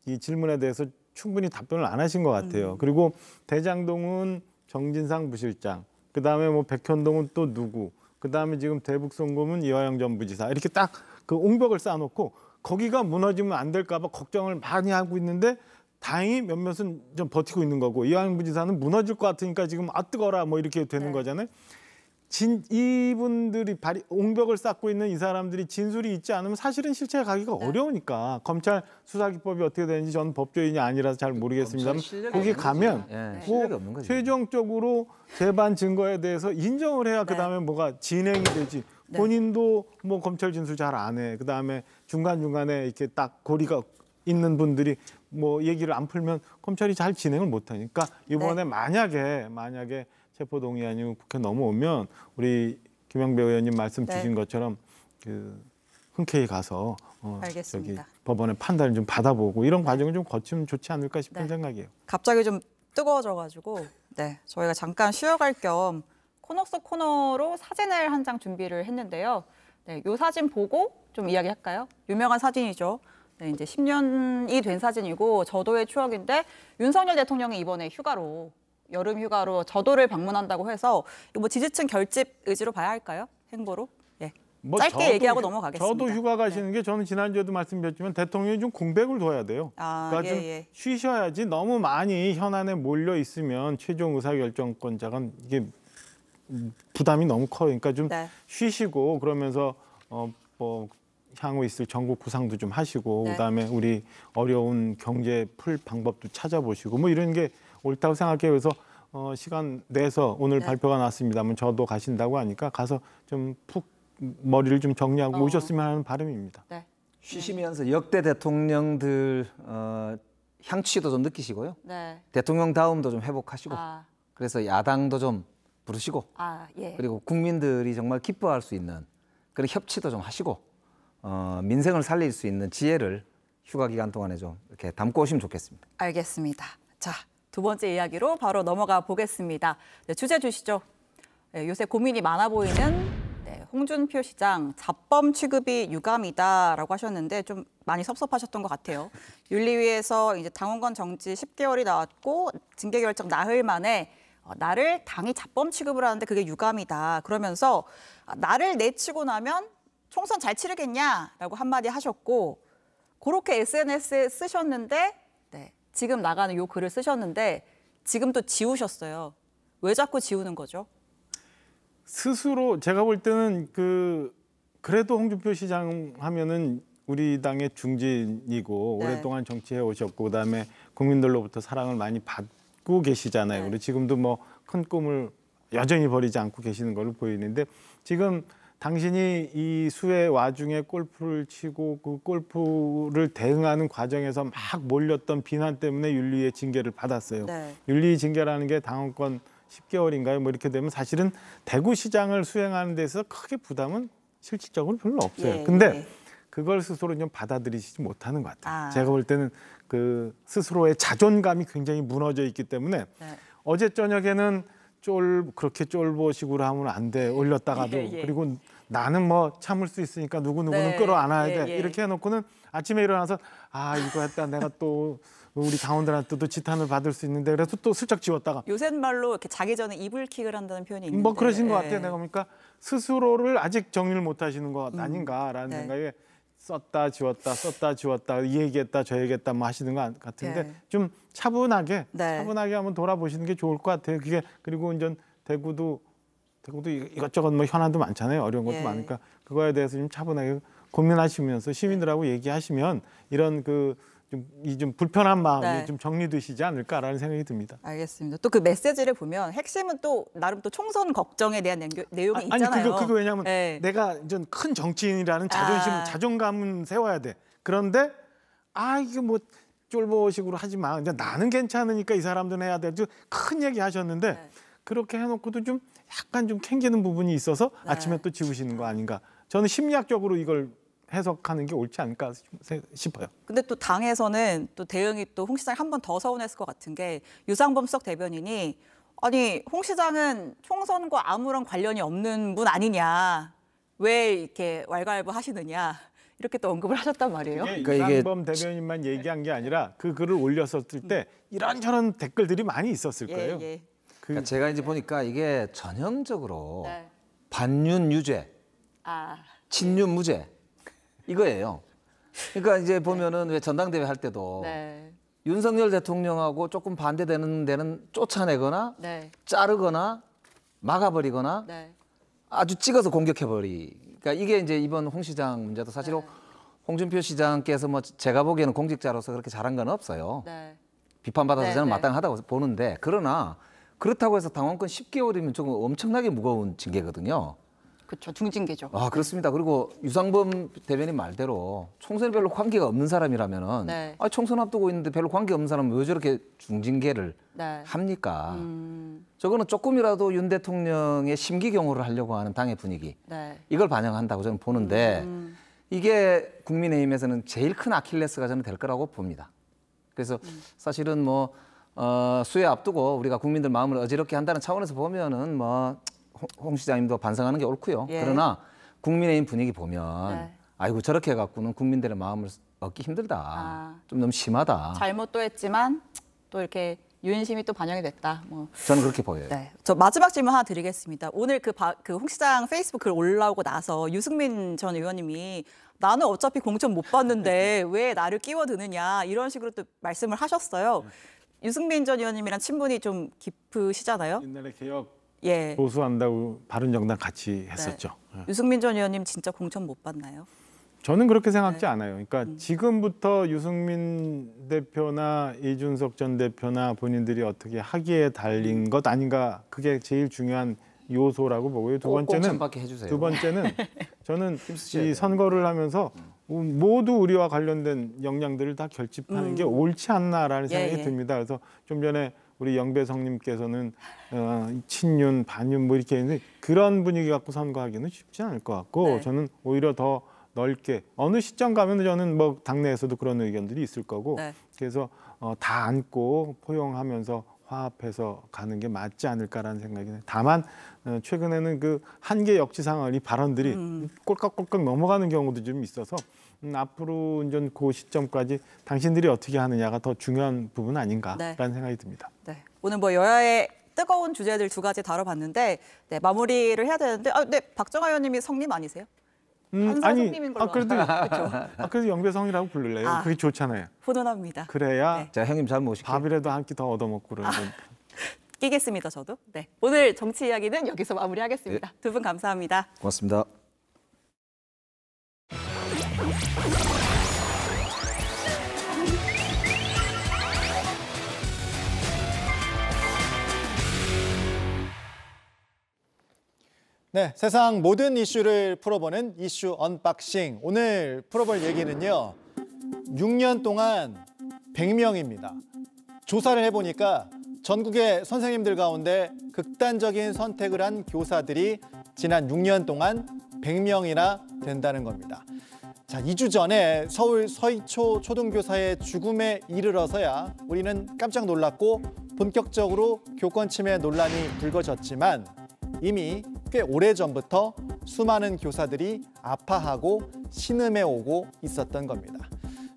Speaker 7: 이 질문에 대해서 충분히 답변을 안 하신 것 같아요. 그리고 대장동은 정진상 부실장, 그 다음에 뭐 백현동은 또 누구, 그 다음에 지금 대북송금은 이화영 전 부지사 이렇게 딱 그 옹벽을 쌓아놓고 거기가 무너지면 안 될까 봐 걱정을 많이 하고 있는데 다행히 몇몇은 좀 버티고 있는 거고 이화영 부지사는 무너질 것 같으니까 지금 아 뜨거라 뭐 이렇게 되는
Speaker 2: 네.
Speaker 7: 거잖아요. 이분들이 옹벽을 쌓고 있는 이 사람들이 진술이 있지 않으면 사실은 실체가 가기가 어려우니까 검찰 수사기법이 어떻게 되는지 저는 법조인이 아니라서 잘 모르겠습니다만
Speaker 5: 검찰 실력이
Speaker 7: 거기
Speaker 5: 없는
Speaker 7: 가면
Speaker 5: 거지. 예,
Speaker 7: 뭐
Speaker 5: 실력이 없는 거죠.
Speaker 7: 최종적으로 재반 증거에 대해서 인정을 해야 그다음에 뭐가 진행이 되지.
Speaker 2: 네.
Speaker 7: 본인도 뭐 검찰 진술 잘 안 해. 그다음에 중간중간에 이렇게 딱 고리가 있는 분들이 뭐 얘기를 안 풀면 검찰이 잘 진행을 못 하니까 이번에 만약에 체포동의 아니면 국회 넘어오면 우리 김영배 의원님 말씀 주신 것처럼 그 흔쾌히 가서
Speaker 2: 알겠습니다.
Speaker 7: 저기 법원의 판단을 좀 받아보고 이런 과정을 좀 거치면 좋지 않을까 싶은
Speaker 2: 네.
Speaker 7: 생각이에요.
Speaker 2: 갑자기 좀 뜨거워져가지고 네 저희가 잠깐 쉬어갈 겸 코너 속 코너로 사진을 한 장 준비를 했는데요. 네, 이 사진 보고 좀 이야기할까요? 유명한 사진이죠. 네, 이제 10년이 된 사진이고 저도의 추억인데 윤석열 대통령이 이번에 여름 휴가로 저도를 방문한다고 해서 뭐 지지층 결집 의지로 봐야 할까요? 행보로? 예.
Speaker 7: 뭐
Speaker 2: 짧게 얘기하고 넘어가겠습니다.
Speaker 7: 저도 휴가 가시는 게 저는 지난주에도 말씀드렸지만 대통령이 좀 공백을 둬야 돼요. 그러니까 좀 쉬셔야지 너무 많이 현안에 몰려 있으면 최종 의사결정권자가 이게 부담이 너무 커요. 그러니까 좀 쉬시고 그러면서 뭐 향후 있을 전국 구상도 좀 하시고 그다음에 우리 어려운 경제 풀 방법도 찾아보시고 뭐 이런 게 옳다고 생각해요. 그래서 시간 내서 오늘 발표가 났습니다만 저도 가신다고 하니까 가서 좀 푹 머리를 좀 정리하고 오셨으면 하는 바람입니다.
Speaker 5: 쉬시면서 역대 대통령들 향취도 좀 느끼시고요. 대통령 다움도 좀 회복하시고 그래서 야당도 좀 부르시고 그리고 국민들이 정말 기뻐할 수 있는 그런 협치도 좀 하시고 민생을 살릴 수 있는 지혜를 휴가 기간 동안에 좀 이렇게 담고 오시면 좋겠습니다.
Speaker 2: 알겠습니다. 자, 두 번째 이야기로 바로 넘어가 보겠습니다. 주제 주시죠. 요새 고민이 많아 보이는 홍준표 시장 잡범 취급이 유감이다라고 하셨는데 좀 많이 섭섭하셨던 것 같아요. 윤리위에서 이제 당원권 정지 10개월이 나왔고 징계 결정 나흘 만에 나를 당이 잡범 취급을 하는데 그게 유감이다. 그러면서 나를 내치고 나면 총선 잘 치르겠냐라고 한마디 하셨고 그렇게 SNS에 쓰셨는데 지금 나가는 요 글을 쓰셨는데 지금 또 지우셨어요. 왜 자꾸 지우는 거죠?
Speaker 7: 스스로 제가 볼 때는 그래도 홍준표 시장 하면은 우리 당의 중진이고 오랫동안 정치해 오셨고 그다음에 국민들로부터 사랑을 많이 받고 계시잖아요. 그리고 지금도 뭐 큰 꿈을 여전히 버리지 않고 계시는 걸로 보이는데 지금 당신이 이 수해 와중에 골프를 치고 그 골프를 대응하는 과정에서 막 몰렸던 비난 때문에 윤리의 징계를 받았어요. 윤리 징계라는 게 당원권 10개월인가요? 뭐 이렇게 되면 사실은 대구시장을 수행하는 데서 크게 부담은 실질적으로 별로 없어요. 근데 그걸 스스로 좀 받아들이지 못하는 것 같아요. 제가 볼 때는 그 스스로의 자존감이 굉장히 무너져 있기 때문에 어제 저녁에는 그렇게 쫄보식으로 하면 안 돼. 올렸다가도. 그리고 나는 뭐 참을 수 있으니까 누구누구는 끌어안아야 돼. 이렇게 해놓고는 아침에 일어나서 이거 했다. 내가 또 우리 당원들한테도 지탄을 받을 수 있는데 그래서 또 슬쩍 지웠다가.
Speaker 2: 요새는 말로 이렇게 자기 전에 이불킥을 한다는 표현이 있는데.
Speaker 7: 뭐 그러신 것 같아요. 내가 보니까 스스로를 아직 정리를 못 하시는 것 아닌가라는 생각에 썼다 지웠다 이 얘기했다 저 얘기했다 뭐 하시는 것 같은데 좀 차분하게 한번 돌아보시는 게 좋을 것 같아요. 그게 그리고 이제 대구도 이것저것 뭐 현안도 많잖아요. 어려운 것도 많으니까 그거에 대해서 좀 차분하게 고민하시면서 시민들하고 얘기하시면 이런 좀 불편한 마음이 좀 정리되시지 않을까라는 생각이 듭니다.
Speaker 2: 알겠습니다. 또 그 메시지를 보면 핵심은 또 나름 또 총선 걱정에 대한 내용이 있잖아요.
Speaker 7: 그거 왜냐하면 내가 이제 큰 정치인이라는 자존감은 세워야 돼. 그런데 이게 뭐 쫄보식으로 하지 마. 이제 나는 괜찮으니까 이 사람들은 해야 돼. 큰 얘기 하셨는데 그렇게 해놓고도 좀 약간 좀 캥기는 부분이 있어서 아침에 또 지우시는 거 아닌가. 저는 심리학적으로 이걸 해석하는 게 옳지 않을까 싶어요.
Speaker 2: 근데 또 당에서는 또 대응이 또 홍 시장이 한 번 더 서운했을 것 같은 게 유상범 수석 대변인이 아니 홍 시장은 총선과 아무런 관련이 없는 분 아니냐. 왜 이렇게 왈가왈부 하시느냐. 이렇게 또 언급을 하셨단 말이에요.
Speaker 7: 유상범 대변인만 얘기한 게 아니라 그 글을 올렸었을 때 이런저런 댓글들이 많이 있었을 거예요.
Speaker 5: 그러니까 제가 이제 보니까 이게 전형적으로 반윤 유죄, 친윤 무죄 이거예요. 그러니까 이제 보면은 왜 전당대회 할 때도 윤석열 대통령하고 조금 반대되는 데는 쫓아내거나 자르거나 막아버리거나 아주 찍어서 공격해버리. 그러니까 이게 이제 이번 홍 시장 문제도 사실 홍준표 시장께서 뭐 제가 보기에는 공직자로서 그렇게 잘한 건 없어요. 비판받아서 저는 마땅하다고 보는데 그러나 그렇다고 해서 당원권 10개월이면 조금 엄청나게 무거운 징계거든요.
Speaker 2: 그렇죠. 중징계죠.
Speaker 5: 그렇습니다. 그리고 유상범 대변인 말대로 총선에 별로 관계가 없는 사람이라면은 총선 앞두고 있는데 별로 관계 없는 사람은 왜 저렇게 중징계를 합니까? 저거는 조금이라도 윤 대통령의 심기 경호를 하려고 하는 당의 분위기 이걸 반영한다고 저는 보는데 이게 국민의힘에서는 제일 큰 아킬레스가 저는 될 거라고 봅니다. 그래서 사실은 뭐 수해 앞두고 우리가 국민들 마음을 어지럽게 한다는 차원에서 보면은 뭐 홍 시장님도 반성하는 게 옳고요. 그러나 국민의힘 분위기 보면 아이고 저렇게 해갖고는 국민들의 마음을 얻기 힘들다. 좀 너무 심하다.
Speaker 2: 잘못도 했지만 또 이렇게 유인심이 또 반영이 됐다. 뭐.
Speaker 5: 저는 그렇게 보여요.
Speaker 2: 네, 저 마지막 질문 하나 드리겠습니다. 오늘 그 홍 시장 페이스북 글 올라오고 나서 유승민 전 의원님이 나는 어차피 공천 못 받는데 왜 나를 끼워드느냐 이런 식으로 또 말씀을 하셨어요. 유승민 전 의원님이랑 친분이 좀 깊으시잖아요.
Speaker 7: 옛날에 개혁
Speaker 2: 예.
Speaker 7: 보수한다고 바른정당 같이 했었죠. 예.
Speaker 2: 유승민 전 의원님 진짜 공천 못 받나요?
Speaker 7: 저는 그렇게 생각지 않아요. 그러니까 지금부터 유승민 대표나 이준석 전 대표나 본인들이 어떻게 하기에 달린 것 아닌가, 그게 제일 중요한 요소라고 보고요. 두 번째는
Speaker 5: 받게 해주세요.
Speaker 7: 저는 이 선거를 하면서 모두 우리와 관련된 역량들을 다 결집하는 게 옳지 않나라는 생각이 듭니다. 그래서 좀 전에 우리 영배성님께서는 친윤, 반윤 뭐 이렇게 했는데 그런 분위기 갖고 선거하기는 쉽지 않을 것 같고 저는 오히려 더 넓게 어느 시점 가면 저는 뭐 당내에서도 그런 의견들이 있을 거고 그래서 다 안고 포용하면서 화합해서 가는 게 맞지 않을까라는 생각이 나요. 다만 최근에는 그 한계 역지상을 이 발언들이 꼴깍꼴깍 넘어가는 경우도 좀 있어서 앞으로 이제 그 시점까지 당신들이 어떻게 하느냐가 더 중요한 부분 아닌가라는 생각이 듭니다.
Speaker 2: 네. 오늘 뭐 여야의 뜨거운 주제들 두 가지 다뤄봤는데 마무리를 해야 되는데 네, 박정아 의원님이 성님 아니세요? 성님인 걸로
Speaker 7: 그래도 영배성이라고 부를래요. 그게 좋잖아요.
Speaker 2: 훈훈합니다.
Speaker 7: 그래야
Speaker 5: 제가 형님 잘 모실게요.
Speaker 7: 밥이라도 한 끼 더 얻어먹고 그러는
Speaker 2: 끼겠습니다, 저도. 네, 오늘 정치 이야기는 여기서 마무리하겠습니다. 두 분 감사합니다.
Speaker 5: 고맙습니다.
Speaker 1: 네, 세상 모든 이슈를 풀어보는 이슈 언박싱. 오늘 풀어볼 얘기는요. 6년 동안 100명입니다. 조사를 해보니까 전국의 선생님들 가운데 극단적인 선택을 한 교사들이 지난 6년 동안 100명이나 된다는 겁니다. 자, 2주 전에 서울 서희초 초등교사의 죽음에 이르러서야 우리는 깜짝 놀랐고 본격적으로 교권 침해 논란이 불거졌지만 이미 꽤 오래전부터 수많은 교사들이 아파하고 신음해 오고 있었던 겁니다.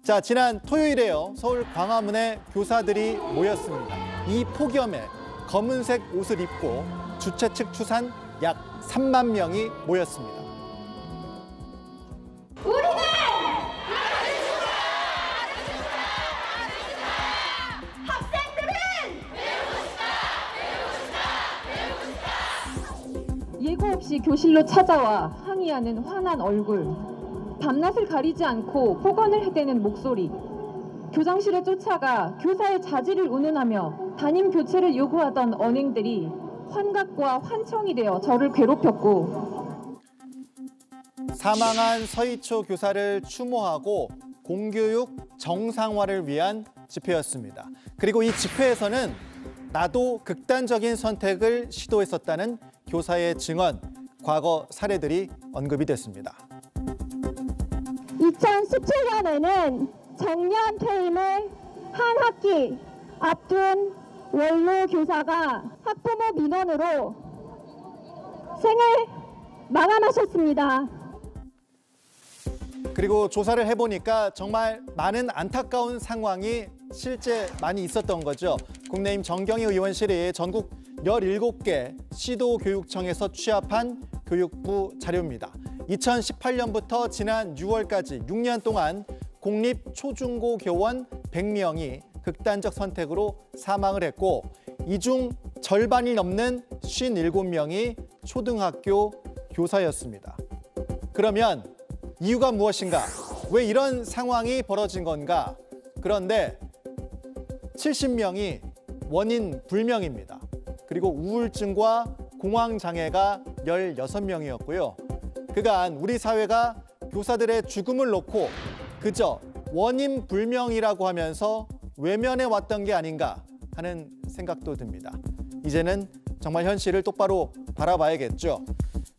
Speaker 1: 자, 지난 토요일에요. 서울 광화문에 교사들이 모였습니다. 이 폭염에 검은색 옷을 입고 주최 측 추산 약 3만 명이 모였습니다.
Speaker 8: 예고 없이 교실로 찾아와 항의하는 환한 얼굴, 밤낮을 가리지 않고 폭언을 해대는 목소리, 교장실에 쫓아가 교사의 자질을 운운하며 담임 교체를 요구하던 언행들이 환각과 환청이 되어 저를 괴롭혔고
Speaker 1: 사망한 서희초 교사를 추모하고 공교육 정상화를 위한 집회였습니다. 그리고 이 집회에서는 나도 극단적인 선택을 시도했었다는 교사의 증언, 과거 사례들이 언급이 됐습니다.
Speaker 8: 2017년에는 정년 퇴임을 한 학기 앞둔 원로 교사가 학부모 민원으로 생을 마감하셨습니다.
Speaker 1: 그리고 조사를 해보니까 정말 많은 안타까운 상황이 실제 많이 있었던 거죠. 국내임 정경희 의원실이 전국 17개 시도교육청에서 취합한 교육부 자료입니다. 2018년부터 지난 6월까지 6년 동안 공립 초중고 교원 100명이 극단적 선택으로 사망을 했고 이 중 절반이 넘는 57명이 초등학교 교사였습니다. 그러면 이유가 무엇인가? 왜 이런 상황이 벌어진 건가? 그런데 70명이 원인 불명입니다. 그리고 우울증과 공황장애가 16명이었고요. 그간 우리 사회가 교사들의 죽음을 놓고 그저 원인 불명이라고 하면서 외면해 왔던 게 아닌가 하는 생각도 듭니다. 이제는 정말 현실을 똑바로 바라봐야겠죠.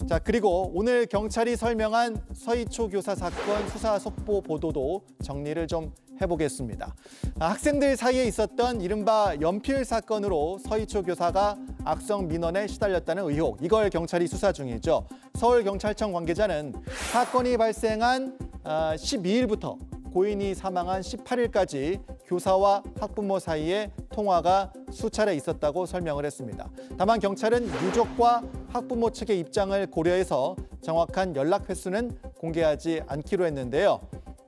Speaker 1: 자, 그리고 오늘 경찰이 설명한 서희초 교사 사건 수사 속보 보도도 정리를 좀 해보겠습니다. 학생들 사이에 있었던 이른바 연필 사건으로 서희초 교사가 악성 민원에 시달렸다는 의혹, 이걸 경찰이 수사 중이죠. 서울경찰청 관계자는 사건이 발생한 12일부터 고인이 사망한 18일까지 교사와 학부모 사이에 통화가 수차례 있었다고 설명을 했습니다. 다만 경찰은 유족과 학부모 측의 입장을 고려해서 정확한 연락 횟수는 공개하지 않기로 했는데요.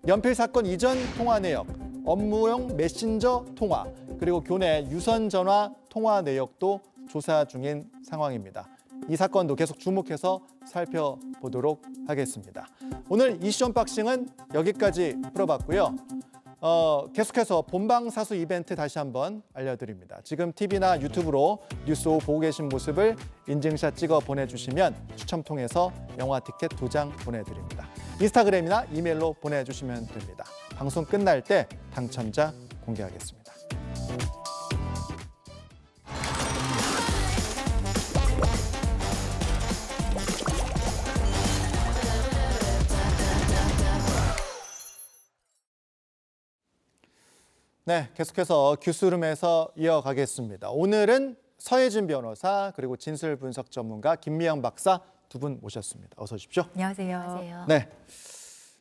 Speaker 1: 연필 사건 이전 통화 내역, 업무용 메신저 통화, 그리고 교내 유선 전화 통화 내역도 조사 중인 상황입니다. 이 사건도 계속 주목해서 살펴보도록 하겠습니다. 오늘 이슈 언박싱은 여기까지 풀어봤고요. 계속해서 본방사수 이벤트 다시 한번 알려드립니다. 지금 TV나 유튜브로 뉴스 오 보고 계신 모습을 인증샷 찍어 보내주시면 추첨 통해서 영화 티켓 2장 보내드립니다. 인스타그램이나 이메일로 보내주시면 됩니다. 방송 끝날 때 당첨자 공개하겠습니다. 네, 계속해서 뉴스룸에서 이어가겠습니다. 오늘은 서혜진 변호사 그리고 진술 분석 전문가 김미영 박사 두 분 모셨습니다. 어서 오십시오.
Speaker 9: 안녕하세요. 안녕하세요.
Speaker 1: 네,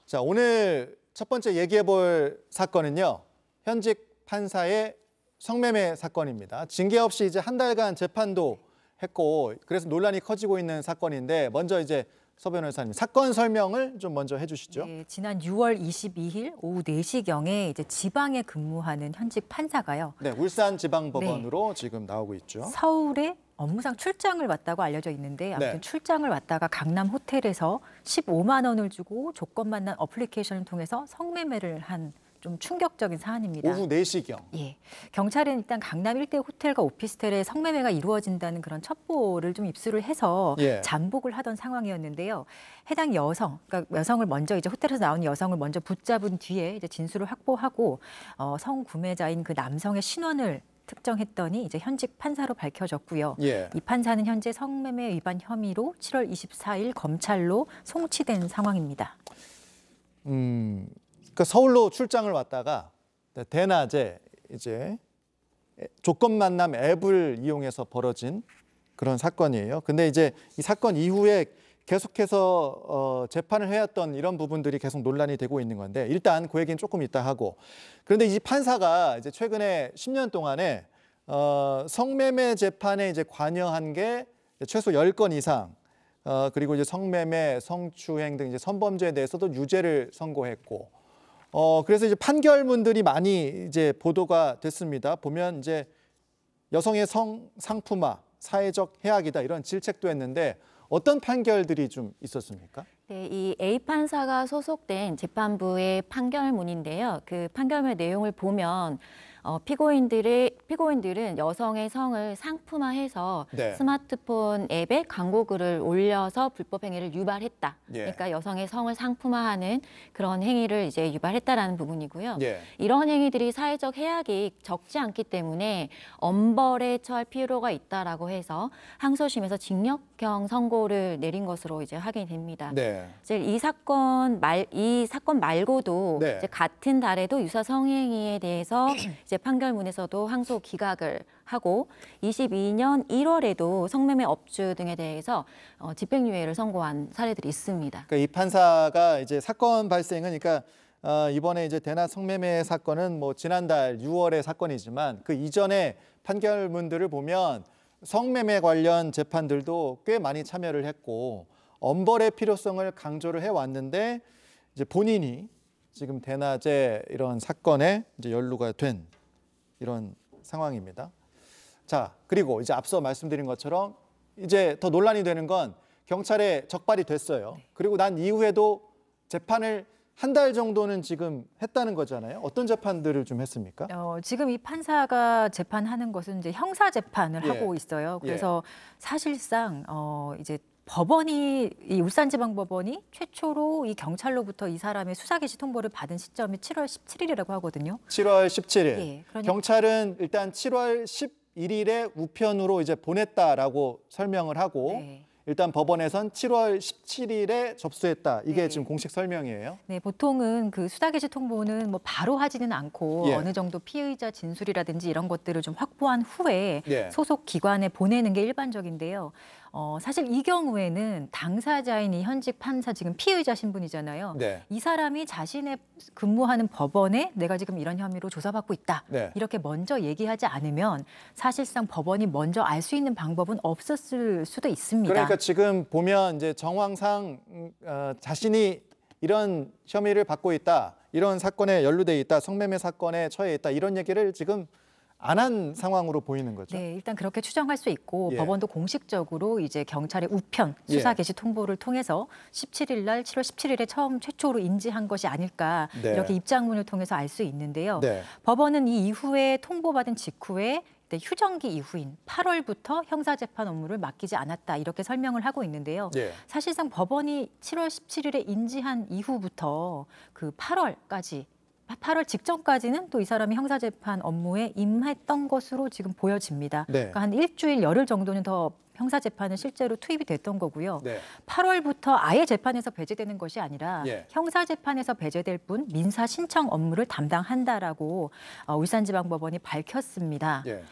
Speaker 1: 자 오늘 첫 번째 얘기해볼 사건은요. 현직 판사의 성매매 사건입니다. 징계 없이 이제 한 달간 재판도 했고 그래서 논란이 커지고 있는 사건인데 먼저 이제 서 변호사님 사건 설명을 좀 먼저 해주시죠.
Speaker 9: 네, 지난 6월 22일 오후 4시경에 이제 지방에 근무하는 현직 판사가요.
Speaker 1: 네, 울산지방법원으로 지금 나오고 있죠.
Speaker 9: 서울에 업무상 출장을 왔다고 알려져 있는데 아무튼 출장을 왔다가 강남 호텔에서 15만 원을 주고 조건 만난 어플리케이션을 통해서 성매매를 한 좀 충격적인 사안입니다.
Speaker 1: 오후 4시경.
Speaker 9: 예, 경찰은 일단 강남 일대 호텔과 오피스텔에 성매매가 이루어진다는 그런 첩보를 좀 입수를 해서 잠복을 하던 상황이었는데요. 해당 여성, 그러니까 여성을 먼저 이제 호텔에서 나온 여성을 먼저 붙잡은 뒤에 이제 진술을 확보하고 성구매자인 그 남성의 신원을 특정했더니 이제 현직 판사로 밝혀졌고요. 이 판사는 현재 성매매 위반 혐의로 7월 24일 검찰로 송치된 상황입니다.
Speaker 1: 그러니까 서울로 출장을 왔다가 대낮에 이제 조건 만남 앱을 이용해서 벌어진 그런 사건이에요. 근데 이제 이 사건 이후에 계속해서 재판을 해왔던 이런 부분들이 계속 논란이 되고 있는 건데 일단 그 얘기는 조금 이따 하고 그런데 이 판사가 이제 최근에 10년 동안에 성매매 재판에 이제 관여한 게 최소 10건 이상 그리고 이제 성매매, 성추행 등 이제 성범죄에 대해서도 유죄를 선고했고 그래서 이제 판결문들이 많이 이제 보도가 됐습니다. 보면 이제 여성의 상품화, 사회적 해악이다 이런 질책도 했는데 어떤 판결들이 좀 있었습니까?
Speaker 10: 네, 이 A 판사가 소속된 재판부의 판결문인데요. 그 판결문의 내용을 보면 피고인들은 여성의 성을 상품화해서 스마트폰 앱에 광고글을 올려서 불법 행위를 유발했다. 그러니까 여성의 성을 상품화하는 그런 행위를 이제 유발했다라는 부분이고요. 이런 행위들이 사회적 해악이 적지 않기 때문에 엄벌에 처할 필요가 있다라고 해서 항소심에서 징역형 선고를 내린 것으로 이제 확인이 됩니다. 이제 이 사건 말고도 이제 같은 달에도 유사 성행위에 대해서 이제 판결문에서도 항소 기각을 하고 22년 1월에도 성매매 업주 등에 대해서 집행유예를 선고한 사례들이 있습니다.
Speaker 1: 그러니까 이 판사가 이제 사건 발생은 그러니까 이번에 이제 대낮 성매매 사건은 뭐 지난달 6월의 사건이지만 그 이전에 판결문들을 보면 성매매 관련 재판들도 꽤 많이 참여를 했고 엄벌의 필요성을 강조를 해왔는데 이제 본인이 지금 대낮에 이런 사건에 이제 연루가 된 이런 상황입니다. 자, 그리고 이제 앞서 말씀드린 것처럼 이제 더 논란이 되는 건 경찰에 적발이 됐어요. 그리고 난 이후에도 재판을 한 달 정도는 지금 했다는 거잖아요. 어떤 재판들을 좀 했습니까?
Speaker 9: 지금 이 판사가 재판하는 것은 이제 형사 재판을 하고 있어요. 그래서 사실상 이제 이 울산지방법원이 최초로 이 경찰로부터 이 사람의 수사 개시 통보를 받은 시점이 7월 17일이라고 하거든요.
Speaker 1: 7월 17일.
Speaker 9: 그러니까
Speaker 1: 경찰은 일단 7월 11일에 우편으로 이제 보냈다라고 설명을 하고 일단 법원에선 7월 17일에 접수했다. 이게 지금 공식 설명이에요.
Speaker 9: 네, 보통은 그 수사 개시 통보는 뭐 바로 하지는 않고 어느 정도 피의자 진술이라든지 이런 것들을 좀 확보한 후에 소속 기관에 보내는 게 일반적인데요. 사실 이 경우에는 당사자인 이 현직 판사 지금 피의자 신분이잖아요.
Speaker 1: 네.
Speaker 9: 이 사람이 자신의 근무하는 법원에 내가 지금 이런 혐의로 조사받고 있다.
Speaker 1: 네.
Speaker 9: 이렇게 먼저 얘기하지 않으면 사실상 법원이 먼저 알 수 있는 방법은 없었을 수도 있습니다.
Speaker 1: 그러니까 지금 보면 이제 정황상 자신이 이런 혐의를 받고 있다, 이런 사건에 연루돼 있다, 성매매 사건에 처해 있다 이런 얘기를 지금 안 한 상황으로 보이는 거죠.
Speaker 9: 네, 일단 그렇게 추정할 수 있고
Speaker 1: 예.
Speaker 9: 법원도 공식적으로 이제 경찰의 우편 수사 개시 통보를 통해서 17일 날 7월 17일에 최초로 인지한 것이 아닐까
Speaker 1: 네.
Speaker 9: 이렇게 입장문을 통해서 알 수 있는데요.
Speaker 1: 네.
Speaker 9: 법원은 이 이후에 통보받은 직후에 휴정기 이후인 8월부터 형사재판 업무를 맡기지 않았다 이렇게 설명을 하고 있는데요.
Speaker 1: 예.
Speaker 9: 사실상 법원이 7월 17일에 인지한 이후부터 그 8월 직전까지는 또 이 사람이 형사재판 업무에 임했던 것으로 지금 보여집니다.
Speaker 1: 네.
Speaker 9: 그러니까 한 일주일, 열흘 정도는 더 형사재판은 실제로 투입이 됐던 거고요.
Speaker 1: 네.
Speaker 9: 8월부터 아예 재판에서 배제되는 것이 아니라
Speaker 1: 예.
Speaker 9: 형사재판에서 배제될 뿐 민사 신청 업무를 담당한다라고 울산지방법원이 밝혔습니다.
Speaker 1: 예.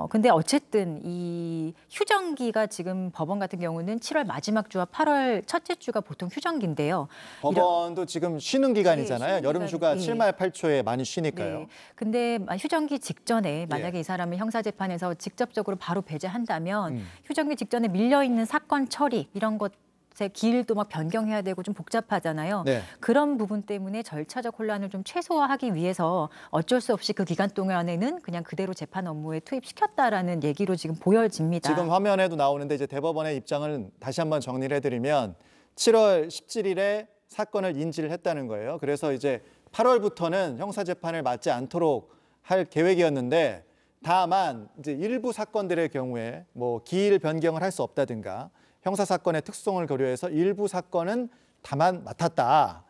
Speaker 9: 근데 어쨌든 이 휴정기가 지금 법원 같은 경우는 7월 마지막 주와 8월 첫째 주가 보통 휴정기인데요.
Speaker 1: 법원도 지금 쉬는 기간이잖아요.
Speaker 9: 쉬는
Speaker 1: 여름 휴가
Speaker 9: 기간이-
Speaker 1: 7말 8초에 많이 쉬니까요.
Speaker 9: 네. 근데 휴정기 직전에 만약에 이 사람을 형사재판에서 직접적으로 바로 배제한다면 휴정기 직전에 밀려있는 사건 처리 이런 것의 기일도 막 변경해야 되고 좀 복잡하잖아요.
Speaker 1: 네.
Speaker 9: 그런 부분 때문에 절차적 혼란을 좀 최소화하기 위해서 어쩔 수 없이 그 기간 동안에는 그냥 그대로 재판 업무에 투입시켰다라는 얘기로 지금 보여집니다.
Speaker 1: 지금 화면에도 나오는데 이제 대법원의 입장을 다시 한번 정리를 해드리면 7월 17일에 사건을 인지를 했다는 거예요. 그래서 이제 8월부터는 형사재판을 맡지 않도록 할 계획이었는데 다만 이제 일부 사건들의 경우에 뭐 기일 변경을 할 수 없다든가 형사 사건의 특성을 고려해서 일부 사건은 다만 맡았다.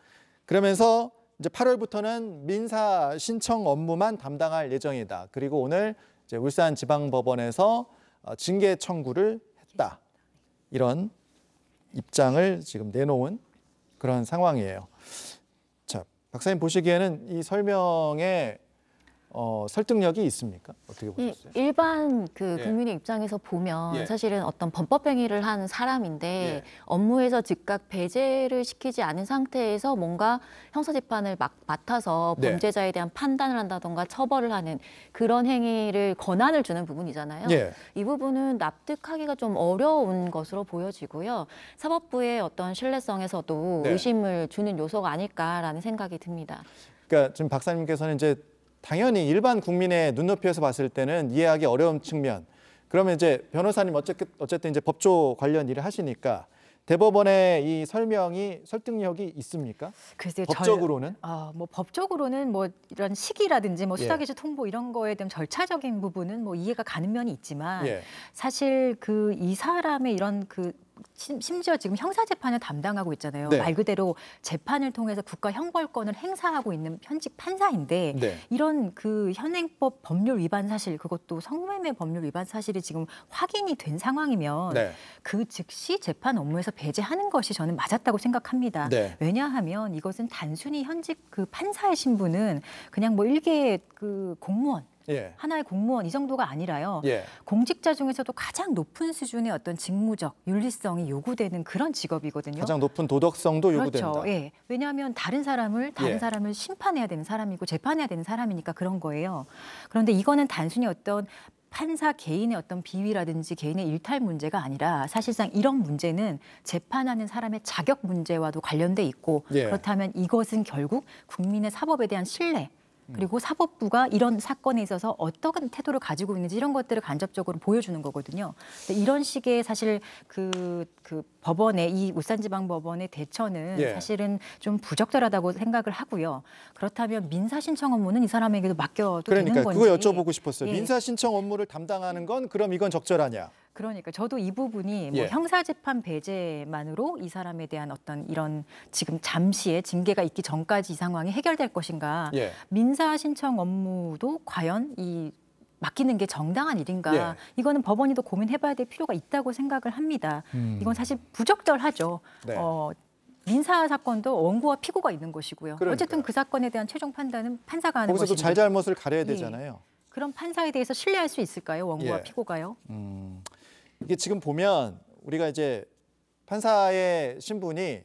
Speaker 1: 그러면서 이제 8월부터는 민사 신청 업무만 담당할 예정이다. 그리고 오늘 이제 울산지방법원에서 징계 청구를 했다. 이런 입장을 지금 내놓은 그런 상황이에요. 자, 박사님 보시기에는 이 설명에 설득력이 있습니까? 어떻게 보셨어요?
Speaker 10: 일반 그
Speaker 1: 예.
Speaker 10: 국민의 입장에서 보면
Speaker 1: 예.
Speaker 10: 사실은 어떤 범법 행위를 한 사람인데
Speaker 1: 예.
Speaker 10: 업무에서 즉각 배제를 시키지 않은 상태에서 뭔가 형사재판을 맡아서
Speaker 1: 네.
Speaker 10: 범죄자에 대한 판단을 한다던가 처벌을 하는 그런 행위를 권한을 주는 부분이잖아요.
Speaker 1: 예.
Speaker 10: 이 부분은 납득하기가 좀 어려운 것으로 보여지고요. 사법부의 어떤 신뢰성에서도
Speaker 1: 네.
Speaker 10: 의심을 주는 요소가 아닐까라는 생각이 듭니다.
Speaker 1: 그러니까 지금 박사님께서는 이제 당연히 일반 국민의 눈높이에서 봤을 때는 이해하기 어려운 측면. 그러면 이제 변호사님 어쨌든 이제 법조 관련 일을 하시니까 대법원의 이 설명이 설득력이 있습니까?
Speaker 9: 글쎄요,
Speaker 1: 법적으로는?
Speaker 9: 뭐 법적으로는 뭐 이런 시기라든지 뭐
Speaker 1: 예.
Speaker 9: 수사개시 통보 이런 거에 대한 절차적인 부분은 뭐 이해가 가는 면이 있지만
Speaker 1: 예.
Speaker 9: 사실 그 이 사람의 이런 그 심지어 지금 형사재판을 담당하고 있잖아요.
Speaker 1: 네.
Speaker 9: 말 그대로 재판을 통해서 국가 형벌권을 행사하고 있는 현직 판사인데
Speaker 1: 네.
Speaker 9: 이런 그 현행법 법률 위반 사실 그것도 성매매 법률 위반 사실이 지금 확인이 된 상황이면
Speaker 1: 네.
Speaker 9: 그 즉시 재판 업무에서 배제하는 것이 저는 맞았다고 생각합니다.
Speaker 1: 네.
Speaker 9: 왜냐하면 이것은 단순히 현직 그 판사의 신분은 그냥 뭐 일개 그 공무원
Speaker 1: 예.
Speaker 9: 하나의 공무원 이 정도가 아니라요.
Speaker 1: 예.
Speaker 9: 공직자 중에서도 가장 높은 수준의 어떤 직무적 윤리성이 요구되는 그런 직업이거든요.
Speaker 1: 가장 높은 도덕성도 요구된다.
Speaker 9: 그렇죠. 예. 왜냐하면 다른 사람을
Speaker 1: 예.
Speaker 9: 심판해야 되는 사람이고 재판해야 되는 사람이니까 그런 거예요. 그런데 이거는 단순히 어떤 판사 개인의 어떤 비위라든지 개인의 일탈 문제가 아니라 사실상 이런 문제는 재판하는 사람의 자격 문제와도 관련돼 있고
Speaker 1: 예.
Speaker 9: 그렇다면 이것은 결국 국민의 사법에 대한 신뢰 그리고 사법부가 이런 사건에 있어서 어떤 태도를 가지고 있는지 이런 것들을 간접적으로 보여주는 거거든요. 근데 이런 식의 사실 그 법원의 이 울산지방법원의 대처는
Speaker 1: 예.
Speaker 9: 사실은 좀 부적절하다고 생각을 하고요. 그렇다면 민사 신청 업무는 이 사람에게도 맡겨도
Speaker 1: 그러니까
Speaker 9: 되는 건지.
Speaker 1: 그거 여쭤보고 싶었어요.
Speaker 9: 예.
Speaker 1: 민사 신청 업무를 담당하는 건 그럼 이건 적절하냐?
Speaker 9: 그러니까 저도 이 부분이 뭐
Speaker 1: 예.
Speaker 9: 형사재판 배제만으로 이 사람에 대한 어떤 이런 지금 잠시의 징계가 있기 전까지 이 상황이 해결될 것인가.
Speaker 1: 예.
Speaker 9: 민사 신청 업무도 과연 이 맡기는 게 정당한 일인가.
Speaker 1: 예.
Speaker 9: 이거는 법원이 더 고민해봐야 될 필요가 있다고 생각을 합니다. 이건 사실 부적절하죠.
Speaker 1: 네.
Speaker 9: 민사 사건도 원고와 피고가 있는 것이고요.
Speaker 1: 그러니까요.
Speaker 9: 어쨌든 그 사건에 대한 최종 판단은 판사가 하는
Speaker 1: 거기서도
Speaker 9: 것인데.
Speaker 1: 잘잘못을 가려야
Speaker 9: 예.
Speaker 1: 되잖아요.
Speaker 9: 그런 판사에 대해서 신뢰할 수 있을까요? 원고와
Speaker 1: 예.
Speaker 9: 피고가요?
Speaker 1: 이게 지금 보면 우리가 이제 판사의 신분이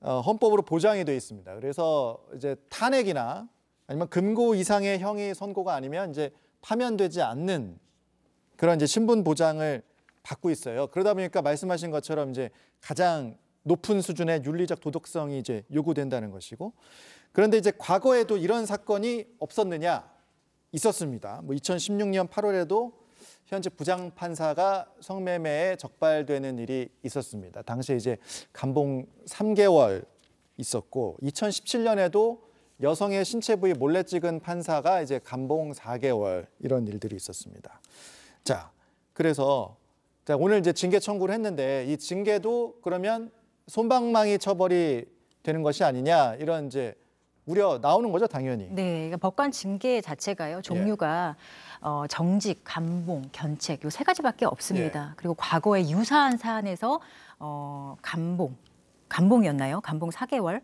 Speaker 1: 헌법으로 보장이 되어 있습니다. 그래서 이제 탄핵이나 아니면 금고 이상의 형이 선고가 아니면 이제 파면되지 않는 그런 이제 신분 보장을 받고 있어요. 그러다 보니까 말씀하신 것처럼 이제 가장 높은 수준의 윤리적 도덕성이 이제 요구된다는 것이고, 그런데 이제 과거에도 이런 사건이 없었느냐? 있었습니다. 뭐 2016년 8월에도 현재 부장판사가 성매매에 적발되는 일이 있었습니다. 당시에 이제 감봉 3개월 있었고, 2017년에도 여성의 신체 부위 몰래 찍은 판사가 이제 감봉 4개월 이런 일들이 있었습니다. 자, 그래서 오늘 이제 징계 청구를 했는데 이 징계도 그러면 솜방망이 처벌이 되는 것이 아니냐 이런 이제 우려 나오는 거죠, 당연히.
Speaker 9: 네, 그러니까 법관 징계 자체가요 종류가 정직, 감봉, 견책 요 세 가지밖에 없습니다. 그리고 과거에 유사한 사안에서 감봉이었나요? 감봉 4개월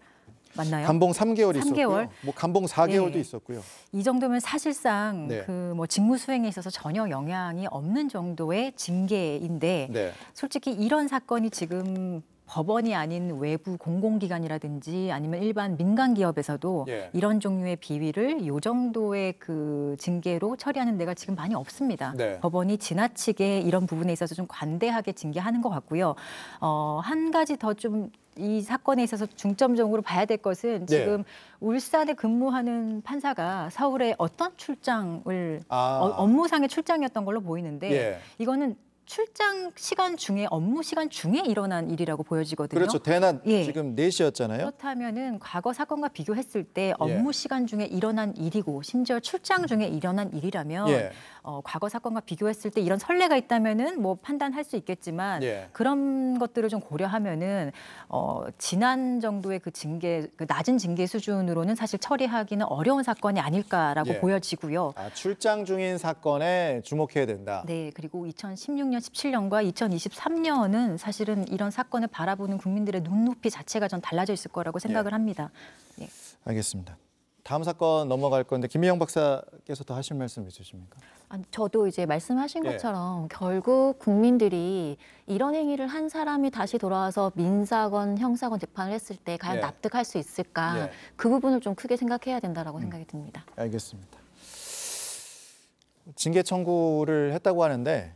Speaker 9: 맞나요?
Speaker 1: 감봉 3개월이
Speaker 9: 3개월?
Speaker 1: 있었고요. 뭐 감봉 4개월도 있었고요.
Speaker 9: 이 정도면 사실상 그 뭐 직무 수행에 있어서 전혀 영향이 없는 정도의 징계인데 솔직히 이런 사건이 지금 법원이 아닌 외부 공공기관이라든지 아니면 일반 민간 기업에서도 이런 종류의 비위를 이 정도의 그 징계로 처리하는 데가 지금 많이 없습니다. 법원이 지나치게 이런 부분에 있어서 좀 관대하게 징계하는 것 같고요. 한 가지 더 좀 이 사건에 있어서 중점적으로 봐야 될 것은 지금 울산에 근무하는 판사가 서울에 어떤 출장을 업무상의 출장이었던 걸로 보이는데 이거는 출장 시간 중에 업무 시간 중에 일어난 일이라고 보여지거든요.
Speaker 1: 그렇죠. 대낮 지금 4시였잖아요.
Speaker 9: 그렇다면은 과거 사건과 비교했을 때 업무 시간 중에 일어난 일이고 심지어 출장 중에 일어난 일이라면 과거 사건과 비교했을 때 이런 선례가 있다면은 뭐 판단할 수 있겠지만 그런 것들을 좀 고려하면은 지난 정도의 그 징계, 그 낮은 징계 수준으로는 사실 처리하기는 어려운 사건이 아닐까라고 보여지고요.
Speaker 1: 출장 중인 사건에 주목해야 된다.
Speaker 9: 네, 그리고 2016년, 17년과 2023년은 사실은 이런 사건을 바라보는 국민들의 눈높이 자체가 좀 달라져 있을 거라고 생각을 합니다.
Speaker 1: 알겠습니다. 다음 사건 넘어갈 건데 김미영 박사께서 더 하실 말씀 있으십니까?
Speaker 10: 저도 이제 말씀하신 것처럼 결국 국민들이 이런 행위를 한 사람이 다시 돌아와서 민사건, 형사건 재판을 했을 때 과연 납득할 수 있을까? 그 부분을 좀 크게 생각해야 된다라고 생각이 듭니다.
Speaker 1: 알겠습니다. 징계 청구를 했다고 하는데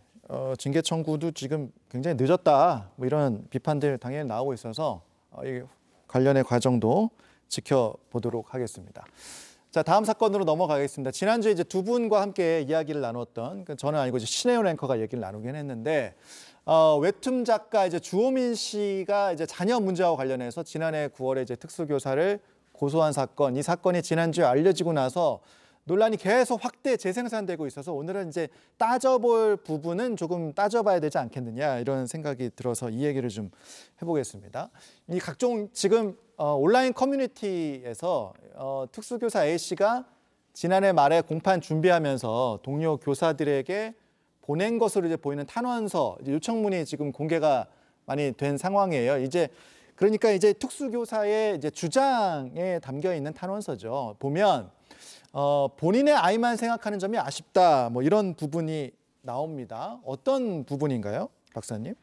Speaker 1: 징계 청구도 지금 굉장히 늦었다. 뭐 이런 비판들 당연히 나오고 있어서 이 관련의 과정도 지켜보도록 하겠습니다. 자, 다음 사건으로 넘어가겠습니다. 지난주에 이제 두 분과 함께 이야기를 나눴던, 저는 아니고 이제 신혜원 앵커가 얘기를 나누긴 했는데, 웹툰 작가 이제 주호민 씨가 이제 자녀 문제와 관련해서 지난해 9월에 이제 특수교사를 고소한 사건, 이 사건이 지난주에 알려지고 나서 논란이 계속 확대 재생산되고 있어서 오늘은 이제 따져볼 부분은 조금 따져봐야 되지 않겠느냐 이런 생각이 들어서 이 얘기를 좀 해보겠습니다. 이 각종 지금 온라인 커뮤니티에서 특수교사 A씨가 지난해 말에 공판 준비하면서 동료 교사들에게 보낸 것으로 이제 보이는 탄원서 이제 요청문이 지금 공개가 많이 된 상황이에요. 그러니까 이제 특수교사의 이제 주장에 담겨 있는 탄원서죠. 보면 본인의 아이만 생각하는 점이 아쉽다, 뭐 이런 부분이 나옵니다. 어떤 부분인가요, 박사님?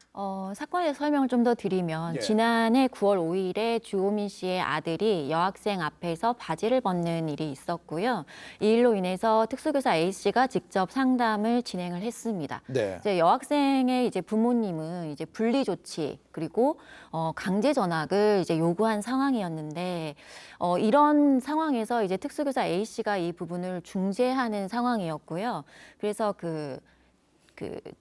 Speaker 10: 사건의 설명을 좀 더 드리면 지난해 9월 5일에 주호민 씨의 아들이 여학생 앞에서 바지를 벗는 일이 있었고요. 이 일로 인해서 특수교사 A 씨가 직접 상담을 진행을 했습니다. 이제 여학생의 이제 부모님은 이제 분리 조치 그리고 강제 전학을 이제 요구한 상황이었는데 이런 상황에서 이제 특수교사 A 씨가 이 부분을 중재하는 상황이었고요. 그래서 그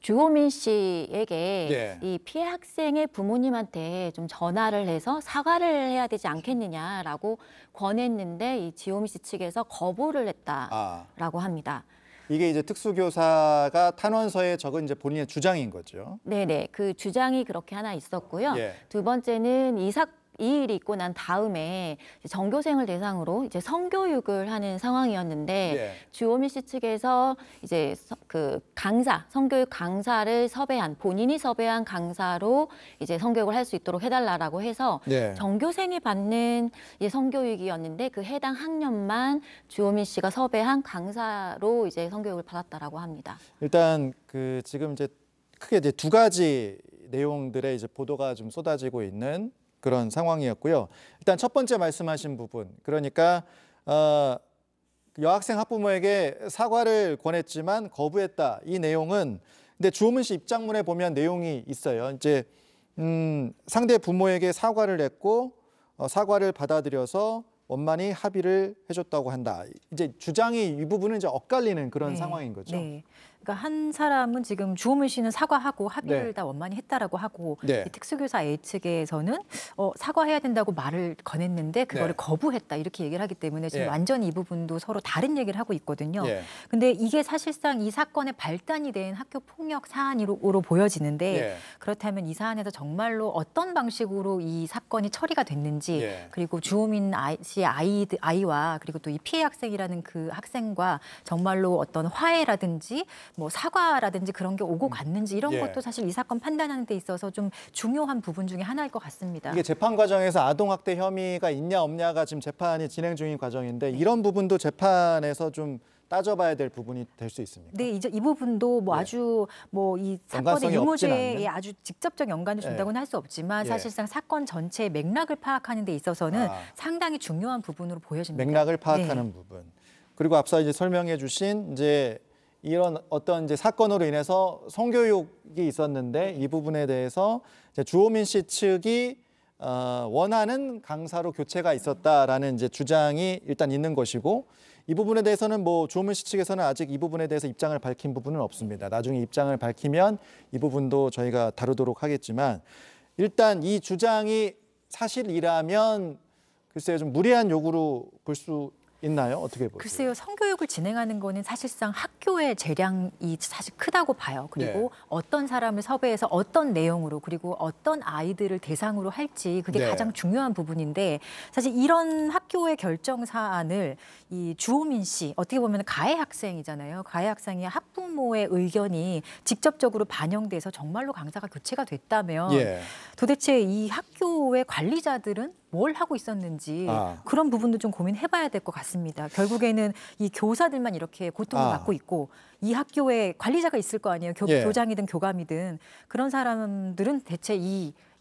Speaker 10: 주호민 씨에게 이 피해 학생의 부모님한테 좀 전화를 해서 사과를 해야 되지 않겠느냐라고 권했는데 이 주호민 씨 측에서 거부를 했다라고 합니다.
Speaker 1: 이게 이제 특수교사가 탄원서에 적은 이제 본인의 주장인 거죠.
Speaker 10: 네네, 그 주장이 그렇게 하나 있었고요. 두 번째는 이 일이 있고 난 다음에 전교생을 대상으로 이제 성교육을 하는 상황이었는데 주호민 씨 측에서 이제 그 성교육 강사를 본인이 섭외한 강사로 이제 성교육을 할 수 있도록 해달라고 해서 전교생이 받는 이제 성교육이었는데 그 해당 학년만 주호민 씨가 섭외한 강사로 이제 성교육을 받았다라고 합니다.
Speaker 1: 일단 지금 이제 크게 이제 두 가지 내용들의 이제 보도가 좀 쏟아지고 있는 그런 상황이었고요. 일단 첫 번째 말씀하신 부분, 그러니까 여학생 학부모에게 사과를 권했지만 거부했다. 이 내용은 근데 주호민 씨 입장문에 보면 내용이 있어요. 이제 상대 부모에게 사과를 했고 사과를 받아들여서 원만히 합의를 해줬다고 한다. 이제 주장이 이 부분은 이제 엇갈리는 그런 상황인 거죠.
Speaker 9: 네. 그러니까 한 사람은 지금 주호민 씨는 사과하고 합의를 다 원만히 했다라고 하고 이 특수교사 A 측에서는 사과해야 된다고 말을 건했는데 그거를 거부했다 이렇게 얘기를 하기 때문에 지금 완전히 이 부분도 서로 다른 얘기를 하고 있거든요. 근데 이게 사실상 이 사건의 발단이 된 학교 폭력 사안으로 보여지는데 그렇다면 이 사안에서 정말로 어떤 방식으로 이 사건이 처리가 됐는지 그리고 주호민 씨의 아이와 그리고 또 이 피해 학생이라는 그 학생과 정말로 어떤 화해라든지 뭐 사과라든지 그런 게 오고 갔는지 이런 것도 사실 이 사건 판단하는 데 있어서 좀 중요한 부분 중에 하나일 것 같습니다.
Speaker 1: 이게 재판 과정에서 아동학대 혐의가 있냐 없냐가 지금 재판이 진행 중인 과정인데 이런 부분도 재판에서 좀 따져봐야 될 부분이 될 수 있습니까?
Speaker 9: 네, 이제 이 부분도 뭐 아주 뭐 이 사건의 유무죄에 아주 직접적 연관을 준다고는 할 수 없지만 사실상 사건 전체의 맥락을 파악하는 데 있어서는 상당히 중요한 부분으로 보여집니다.
Speaker 1: 맥락을 파악하는 부분. 그리고 앞서 이제 설명해 주신 이제 이런 어떤 이제 사건으로 인해서 성교육이 있었는데 이 부분에 대해서 이제 주호민 씨 측이 원하는 강사로 교체가 있었다라는 이제 주장이 일단 있는 것이고 이 부분에 대해서는 뭐 주호민 씨 측에서는 아직 이 부분에 대해서 입장을 밝힌 부분은 없습니다. 나중에 입장을 밝히면 이 부분도 저희가 다루도록 하겠지만 일단 이 주장이 사실이라면 글쎄요 좀 무리한 요구로 볼 수 있나요? 어떻게 보세요?
Speaker 9: 글쎄요. 성교육을 진행하는 거는 사실상 학교의 재량이 사실 크다고 봐요. 그리고 어떤 사람을 섭외해서 어떤 내용으로 그리고 어떤 아이들을 대상으로 할지 그게 가장 중요한 부분인데 사실 이런 학교의 결정 사안을 이 주호민 씨 어떻게 보면 가해 학생이잖아요. 가해 학생이 학부모의 의견이 직접적으로 반영돼서 정말로 강사가 교체가 됐다면 도대체 이 학교의 관리자들은 뭘 하고 있었는지 그런 부분도 좀 고민해봐야 될 것 같습니다. 결국에는 이 교사들만 이렇게 고통을 받고 있고 이 학교에 관리자가 있을 거 아니에요. 교장이든 교감이든 그런 사람들은 대체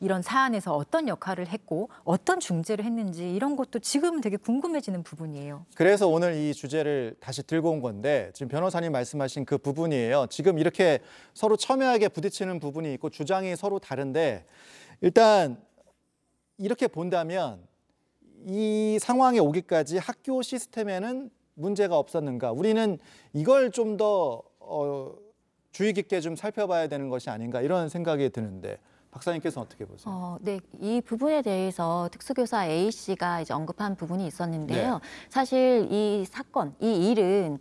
Speaker 9: 이런 사안에서 어떤 역할을 했고 어떤 중재를 했는지 이런 것도 지금은 되게 궁금해지는 부분이에요.
Speaker 1: 그래서 오늘 이 주제를 다시 들고 온 건데 지금 변호사님 말씀하신 그 부분이에요. 지금 이렇게 서로 첨예하게 부딪히는 부분이 있고 주장이 서로 다른데 일단 이렇게 본다면 이 상황에 오기까지 학교 시스템에는 문제가 없었는가? 우리는 이걸 좀 더 주의 깊게 좀 살펴봐야 되는 것이 아닌가 이런 생각이 드는데 박사님께서는 어떻게 보세요?
Speaker 10: 네, 이 부분에 대해서 특수교사 A 씨가 이제 언급한 부분이 있었는데요. 사실 이 사건, 이 일은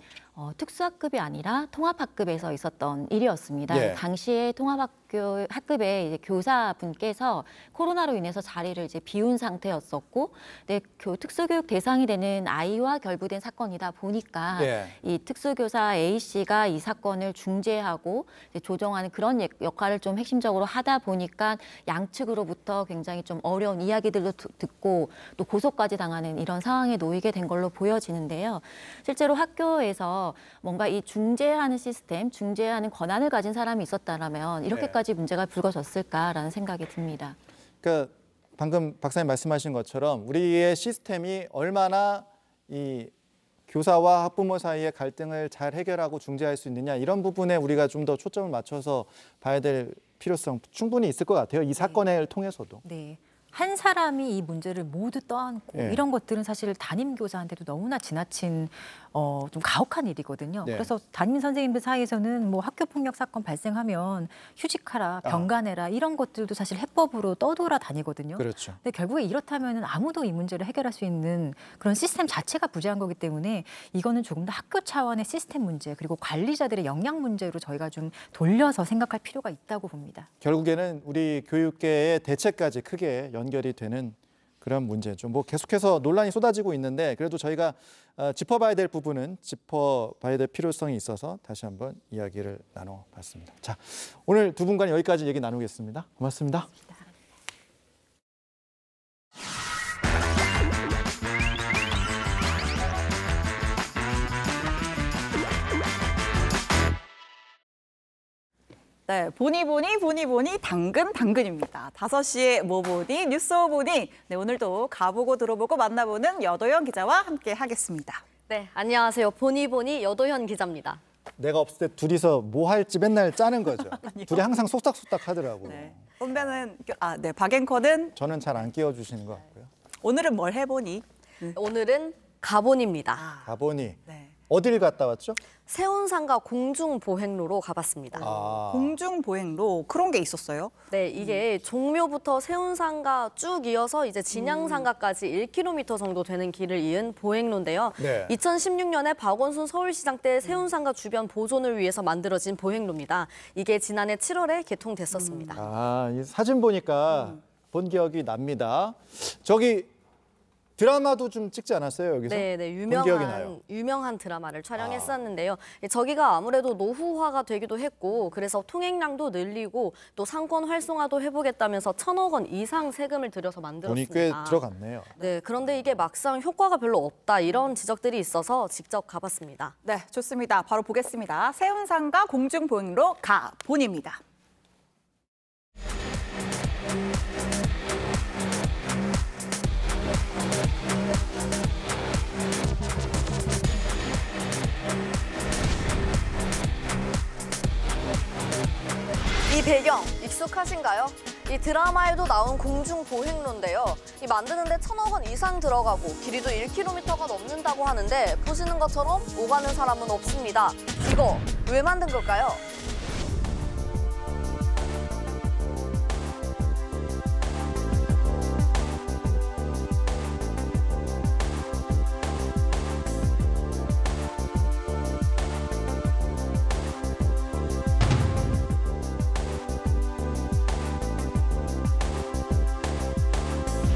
Speaker 10: 특수학급이 아니라 통합학급에서 있었던 일이었습니다. 당시에 학급의 이제 교사분께서 코로나로 인해서 자리를 이제 비운 상태였었고, 특수교육 대상이 되는 아이와 결부된 사건이다 보니까 이 특수교사 A 씨가 이 사건을 중재하고 이제 조정하는 그런 역할을 좀 핵심적으로 하다 보니까 양측으로부터 굉장히 좀 어려운 이야기들도 듣고 또 고소까지 당하는 이런 상황에 놓이게 된 걸로 보여지는데요. 실제로 학교에서 뭔가 이 중재하는 시스템, 중재하는 권한을 가진 사람이 있었다면 이렇게까지 문제가 불거졌을까라는 생각이 듭니다.
Speaker 1: 그러니까 방금 박사님 말씀하신 것처럼 우리의 시스템이 얼마나 이 교사와 학부모 사이의 갈등을 잘 해결하고 중재할 수 있느냐 이런 부분에 우리가 좀 더 초점을 맞춰서 봐야 될 필요성 충분히 있을 것 같아요. 이 사건을 통해서도.
Speaker 9: 네. 한 사람이 이 문제를 모두 떠안고 이런 것들은 사실 담임 교사한테도 너무나 지나친 좀 가혹한 일이거든요. 그래서 담임 선생님들 사이에서는 뭐 학교 폭력 사건 발생하면 휴직하라, 병간해라 이런 것들도 사실 해법으로 떠돌아다니거든요.
Speaker 1: 그렇죠.
Speaker 9: 근데 결국에 이렇다면 아무도 이 문제를 해결할 수 있는 그런 시스템 자체가 부재한 거기 때문에 이거는 조금 더 학교 차원의 시스템 문제 그리고 관리자들의 역량 문제로 저희가 좀 돌려서 생각할 필요가 있다고 봅니다.
Speaker 1: 결국에는 우리 교육계의 대책까지 크게 연결이 되는 그런 문제죠. 뭐 계속해서 논란이 쏟아지고 있는데 그래도 저희가 짚어봐야 될 부분은 짚어봐야 될 필요성이 있어서 다시 한번 이야기를 나눠봤습니다. 자, 오늘 두 분과 여기까지 얘기 나누겠습니다. 고맙습니다.
Speaker 2: 네, 보니 당근입니다. 5시에 뭐 보니 뉴스 보니. 네, 오늘도 가보고 들어보고 만나보는 여도현 기자와 함께 하겠습니다.
Speaker 11: 네, 안녕하세요. 보니 여도현 기자입니다.
Speaker 1: 내가 없을 때 둘이서 뭐 할지 맨날 짜는 거죠. 둘이 항상 속닥속닥 하더라고요.
Speaker 2: 네. 선배는 박 앵커는
Speaker 1: 저는 잘 안 끼워주시는 것 같고요.
Speaker 2: 오늘은 뭘 해보니?
Speaker 11: 오늘은 가본입니다.
Speaker 1: 가보니.
Speaker 2: 네.
Speaker 1: 어딜 갔다 왔죠?
Speaker 11: 세운상가 공중보행로로 가봤습니다.
Speaker 2: 공중보행로 그런 게 있었어요?
Speaker 11: 네, 이게 종묘부터 세운상가 쭉 이어서 이제 진양상가까지 1km 정도 되는 길을 이은 보행로인데요.
Speaker 1: 네.
Speaker 11: 2016년에 박원순 서울시장 때 세운상가 주변 보존을 위해서 만들어진 보행로입니다. 이게 지난해 7월에 개통됐었습니다.
Speaker 1: 이 사진 보니까 본 기억이 납니다. 저기 드라마도 좀 찍지 않았어요, 여기서?
Speaker 11: 네,
Speaker 1: 본 기억이 나요.
Speaker 11: 유명한 드라마를 촬영했었는데요. 저기가 아무래도 노후화가 되기도 했고 그래서 통행량도 늘리고 또 상권 활성화도 해보겠다면서 1,000억 원 이상 세금을 들여서 만들었습니다.
Speaker 1: 돈이 꽤 들어갔네요.
Speaker 11: 네, 그런데 이게 막상 효과가 별로 없다 이런 지적들이 있어서 직접 가봤습니다.
Speaker 2: 네, 좋습니다. 바로 보겠습니다. 세운상가 공중보행로 가본입니다.
Speaker 11: 이 배경 익숙하신가요? 이 드라마에도 나온 공중보행로인데요. 이 만드는데 1,000억 원 이상 들어가고 길이도 1km가 넘는다고 하는데 보시는 것처럼 오가는 사람은 없습니다. 이거 왜 만든 걸까요?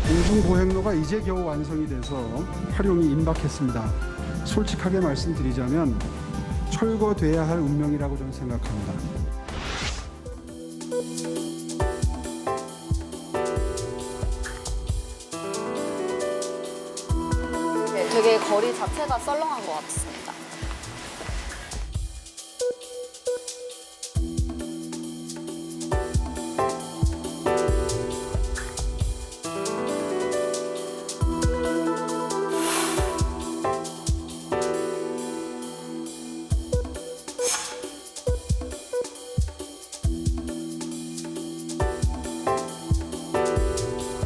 Speaker 12: 공중보행로가 이제 겨우 완성이 돼서 활용이 임박했습니다. 솔직하게 말씀드리자면 철거돼야 할 운명이라고 저는 생각합니다.
Speaker 11: 네, 되게 거리 자체가 썰렁한 것 같습니다.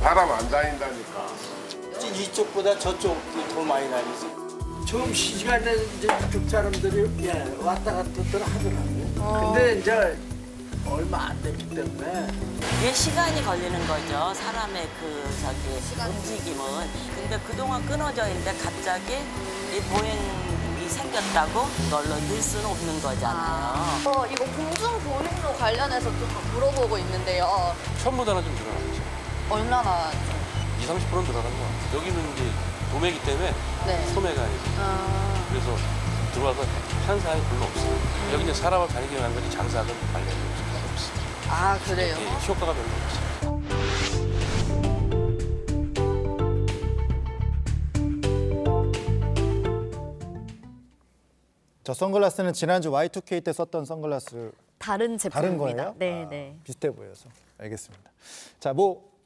Speaker 13: 사람 안 다닌다니까.
Speaker 14: 이쪽보다 저쪽이 더 많이 다니지. 처음 시간에 이제 이쪽 사람들이 왔다 갔다 하더라고. 근데 이제 얼마 안 됐기 때문에.
Speaker 15: 왜 시간이 걸리는 거죠. 사람의 움직임은. 근데 그동안 끊어져 있는데 갑자기 이 보행이 생겼다고 이걸로 늘 수는 없는 거잖아요.
Speaker 11: 이거 공중보행로 관련해서 또 물어보고 있는데요.
Speaker 16: 처음보다는 좀 늘어났죠.
Speaker 11: 얼마나?
Speaker 16: 20-30%는 늘어난 것 같아요. 여기는 이제 도매기 때문에 소매가 아니고 그래서 들어와서 한 사람이 별로 없어요. 여기 이제 사람을 다니게 하는 거지 장사는 관련이 없어요.
Speaker 11: 아, 그래요?
Speaker 16: 예, 효과가 별로 없어요.
Speaker 1: 저 선글라스는 지난주 Y2K 때 썼던 선글라스
Speaker 11: 다른 제품입니다.
Speaker 1: 다른 거예요?
Speaker 11: 네.
Speaker 1: 비슷해 보여서 알겠습니다. 자,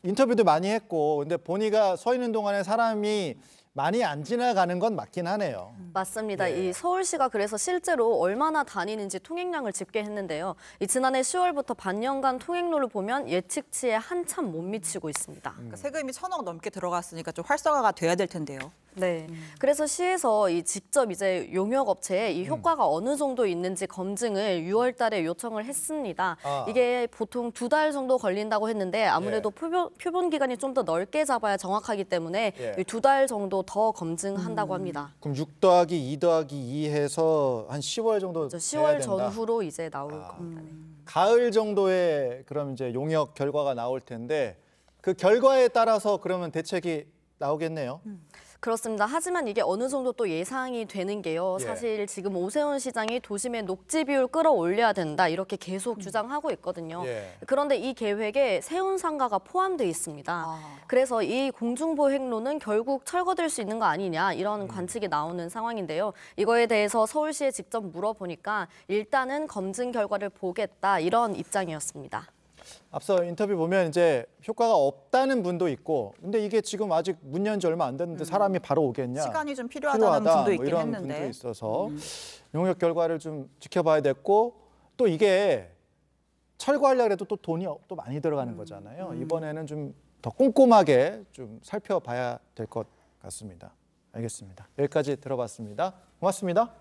Speaker 1: 인터뷰도 많이 했고 근데 보니가 서 있는 동안에 사람이 많이 안 지나가는 건 맞긴 하네요.
Speaker 11: 맞습니다. 이 서울시가 그래서 실제로 얼마나 다니는지 통행량을 집계했는데요. 지난해 10월부터 반년간 통행로를 보면 예측치에 한참 못 미치고 있습니다.
Speaker 2: 그러니까 세금이 1,000억 넘게 들어갔으니까 좀 활성화가 돼야 될 텐데요.
Speaker 11: 네. 그래서 시에서 직접 이제 용역업체에 이 효과가 어느 정도 있는지 검증을 6월 달에 요청을 했습니다. 이게 보통 2달 정도 걸린다고 했는데 아무래도 표본 기간이 좀 더 넓게 잡아야 정확하기 때문에 2달 정도 더 검증한다고 합니다.
Speaker 1: 그럼 6 더하기 2 더하기 2 해서 한 10월 정도
Speaker 11: 10월 전후로 이제 나올 겁니다. 네.
Speaker 1: 가을 정도에 그럼 이제 용역 결과가 나올 텐데 그 결과에 따라서 그러면 대책이 나오겠네요.
Speaker 11: 그렇습니다. 하지만 이게 어느 정도 또 예상이 되는 게요.
Speaker 1: 예.
Speaker 11: 사실 지금 오세훈 시장이 도심의 녹지 비율 끌어올려야 된다 이렇게 계속 주장하고 있거든요.
Speaker 1: 예.
Speaker 11: 그런데 이 계획에 세운상가가 포함되어 있습니다. 그래서 이 공중보행로는 결국 철거될 수 있는 거 아니냐 이런 관측이 나오는 상황인데요. 이거에 대해서 서울시에 직접 물어보니까 일단은 검증 결과를 보겠다 이런 입장이었습니다.
Speaker 1: 앞서 인터뷰 보면 이제 효과가 없다는 분도 있고, 근데 이게 지금 아직 문 연 지 얼마 안 됐는데 사람이 바로 오겠냐?
Speaker 2: 시간이 좀 필요하다는 분도 있긴
Speaker 1: 이런
Speaker 2: 했는데.
Speaker 1: 분도 있어서 용역 결과를 좀 지켜봐야 됐고, 또 이게 철거하려고 해도 또 돈이 또 많이 들어가는 거잖아요. 이번에는 좀 더 꼼꼼하게 좀 살펴봐야 될 것 같습니다. 알겠습니다. 여기까지 들어봤습니다. 고맙습니다.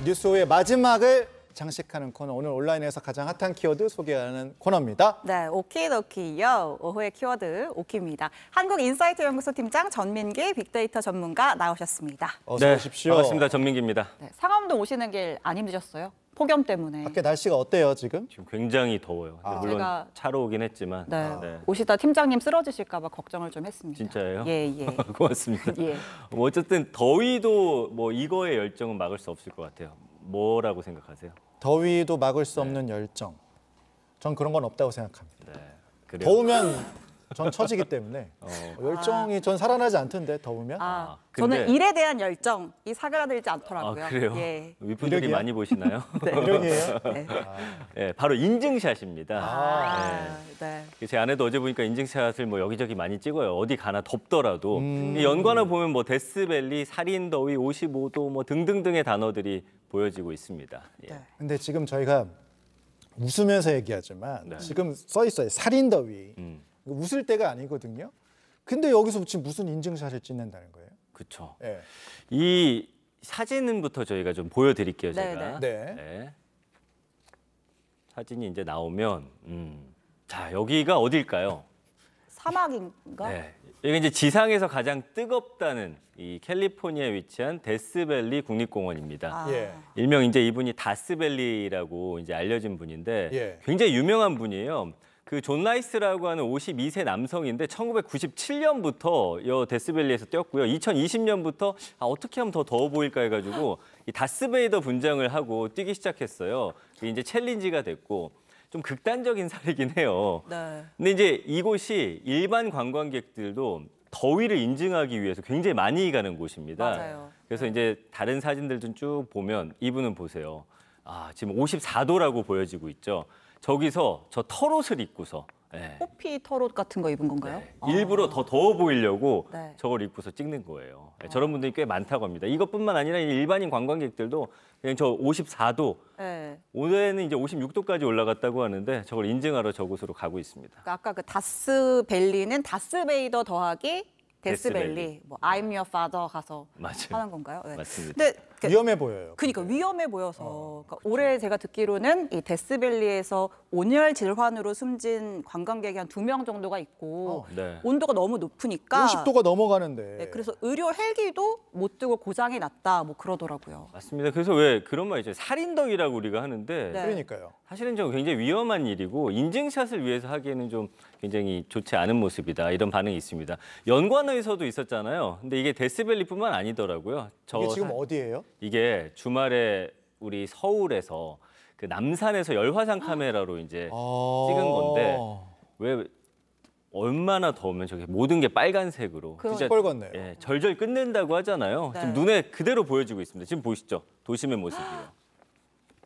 Speaker 1: 뉴스의 마지막을 장식하는 코너, 오늘 온라인에서 가장 핫한 키워드 소개하는 코너입니다.
Speaker 2: 네, 오키도키요. 오후의 키워드 오키입니다. 한국인사이트 연구소 팀장 전민기 빅데이터 전문가 나오셨습니다.
Speaker 1: 어서 오십시오.
Speaker 3: 반갑습니다. 전민기입니다.
Speaker 2: 네, 상암동 오시는 길 안 힘드셨어요? 폭염 때문에.
Speaker 1: 밖에 날씨가 어때요 지금?
Speaker 3: 지금 굉장히 더워요. 물론
Speaker 2: 제가
Speaker 3: 차로 오긴 했지만.
Speaker 2: 네, 오시다 팀장님 쓰러지실까 봐 걱정을 좀 했습니다.
Speaker 3: 진짜예요?
Speaker 2: 예, 예.
Speaker 3: 고맙습니다.
Speaker 2: 예.
Speaker 3: 뭐 어쨌든 더위도 뭐 이거의 열정은 막을 수 없을 것 같아요. 뭐라고 생각하세요?
Speaker 1: 더위도 막을 수 없는 열정. 전 그런 건 없다고 생각합니다.
Speaker 3: 네, 그래요.
Speaker 1: 더우면 전 처지기 때문에 열정이 전 살아나지 않던데 더우면.
Speaker 2: 저는
Speaker 3: 근데-
Speaker 2: 일에 대한 열정이 사그라들지 않더라고요.
Speaker 3: 아, 그래요?
Speaker 2: 예.
Speaker 3: 윗분들이
Speaker 1: 이력이요?
Speaker 3: 많이 보시나요?
Speaker 2: 네.
Speaker 1: 이력이에요?
Speaker 2: 네.
Speaker 3: 예, 바로 인증샷입니다.
Speaker 2: 네.
Speaker 3: 제 아내도 어제 보니까 인증샷을 뭐 여기저기 많이 찍어요. 어디 가나 덥더라도. 이 연관어 보면 뭐 데스밸리, 살인더위, 55도 뭐 등등등의 단어들이 보여지고 있습니다. 예.
Speaker 1: 근데 지금 저희가 웃으면서 얘기하지만
Speaker 3: 네.
Speaker 1: 지금 써 있어요. 살인더위. 웃을 때가 아니거든요. 근데 여기서 지금 무슨 인증샷을 찍는다는 거예요?
Speaker 3: 그렇죠.
Speaker 1: 예.
Speaker 3: 이 사진부터 저희가 좀 보여드릴게요. 제가.
Speaker 1: 네.
Speaker 3: 네. 사진이 이제 나오면 자 여기가 어딜까요?
Speaker 2: 사막인가?
Speaker 3: 네. 여기 이제 지상에서 가장 뜨겁다는 이 캘리포니아에 위치한 데스밸리 국립공원입니다.
Speaker 1: 예.
Speaker 3: 일명 이제 이분이 다스밸리라고 이제 알려진 분인데
Speaker 1: 예.
Speaker 3: 굉장히 유명한 분이에요. 그 존 라이스라고 하는 52세 남성인데 1997년부터 이 데스밸리에서 뛰었고요. 2020년부터 어떻게 하면 더 더워 보일까 해가지고 이 다스베이더 분장을 하고 뛰기 시작했어요. 그게 이제 챌린지가 됐고 좀 극단적인 사례긴 해요.
Speaker 2: 네.
Speaker 3: 근데 이제 이곳이 일반 관광객들도 더위를 인증하기 위해서 굉장히 많이 가는 곳입니다.
Speaker 2: 맞아요.
Speaker 3: 그래서 이제 다른 사진들 좀 쭉 보면 이분은 보세요. 지금 54도라고 보여지고 있죠. 저기서 저 털옷을 입고서
Speaker 2: 호피 털옷 같은 거 입은 건가요?
Speaker 3: 일부러 더 더워 보이려고
Speaker 2: 네.
Speaker 3: 저걸 입고서 찍는 거예요. 저런 분들이 꽤 많다고 합니다. 이것뿐만 아니라 일반인 관광객들도 그냥 저 54도,
Speaker 2: 네.
Speaker 3: 올해는 이제 56도까지 올라갔다고 하는데 저걸 인증하러 저곳으로 가고 있습니다.
Speaker 2: 그러니까 아까 그 다스밸리는 다스베이더 더하기 데스밸리,
Speaker 3: 데스밸리.
Speaker 2: 뭐 I'm your father 가서
Speaker 3: 맞아요.
Speaker 2: 하는 건가요? 네.
Speaker 3: 맞습니다.
Speaker 2: 근데
Speaker 1: 위험해 보여요.
Speaker 2: 그러니까 위험해 보여서 그러니까 올해 제가 듣기로는 이 데스밸리에서 온열 질환으로 숨진 관광객이 한 2명 정도가 있고
Speaker 3: 네.
Speaker 2: 온도가 너무 높으니까
Speaker 1: 50도가 넘어가는데.
Speaker 2: 네, 그래서 의료 헬기도 못 뜨고 고장이 났다 뭐 그러더라고요.
Speaker 3: 맞습니다. 그래서 왜 그런 말 있죠. 살인더위라고 우리가 하는데
Speaker 2: 네.
Speaker 1: 그러니까요.
Speaker 3: 사실은 좀 굉장히 위험한 일이고 인증샷을 위해서 하기에는 좀 굉장히 좋지 않은 모습이다. 이런 반응이 있습니다. 연관어에서도 있었잖아요. 근데 이게 데스밸리뿐만 아니더라고요.
Speaker 1: 이게 지금 어디예요?
Speaker 3: 이게 주말에 우리 서울에서 그 남산에서 열화상 카메라로 이제 찍은 건데 왜 얼마나 더우면 저게 모든 게 빨간색으로 진짜
Speaker 1: 뻘겋네요.
Speaker 3: 예, 절절 끝낸다고 하잖아요.
Speaker 2: 네.
Speaker 3: 지금 눈에 그대로 보여지고 있습니다. 지금 보시죠. 도심의 모습이요.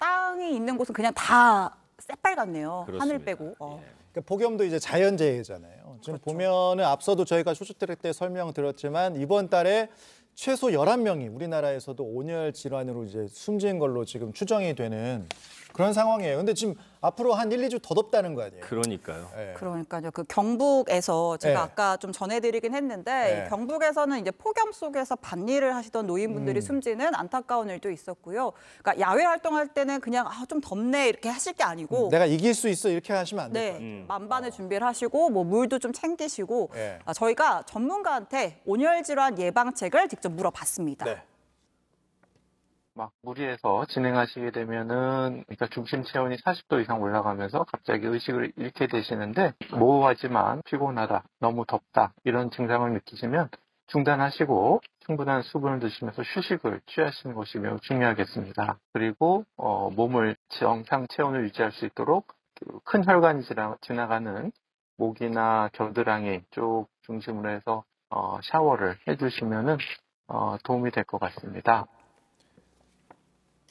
Speaker 2: 땅이 있는 곳은 그냥 다 새빨갛네요.
Speaker 3: 그렇습니다.
Speaker 2: 하늘 빼고.
Speaker 1: 그러니까 폭염도 이제 자연재해잖아요. 지금 보면은 앞서도 저희가 쇼트트랙 때 설명드렸지만 이번 달에 최소 11명이 우리나라에서도 온열 질환으로 이제 숨진 걸로 지금 추정이 되는 그런 상황이에요. 근데 지금 앞으로 한 1, 2주 더 덥다는 거 아니에요?
Speaker 3: 그러니까요.
Speaker 1: 네.
Speaker 2: 그러니까요. 그 경북에서 제가
Speaker 1: 네.
Speaker 2: 아까 좀 전해드리긴 했는데
Speaker 1: 네.
Speaker 2: 경북에서는 이제 폭염 속에서 밭일을 하시던 노인분들이 숨지는 안타까운 일도 있었고요. 그러니까 야외 활동할 때는 그냥 좀 덥네 이렇게 하실 게 아니고
Speaker 1: 내가 이길 수 있어 이렇게 하시면 안 돼요.
Speaker 2: 네, 만반의 준비를 하시고 뭐 물도 좀 챙기시고
Speaker 1: 네.
Speaker 2: 저희가 전문가한테 온열 질환 예방책을 직접 물어봤습니다.
Speaker 1: 네.
Speaker 13: 막 무리해서 진행하시게 되면은 그러니까 중심 체온이 40도 이상 올라가면서 갑자기 의식을 잃게 되시는데 모호하지만 피곤하다, 너무 덥다 이런 증상을 느끼시면 중단하시고 충분한 수분을 드시면서 휴식을 취하시는 것이 매우 중요하겠습니다. 그리고 몸을 정상 체온을 유지할 수 있도록 큰 혈관이 지나가는 목이나 겨드랑이 쪽 중심으로 해서 샤워를 해주시면은 도움이 될 것 같습니다.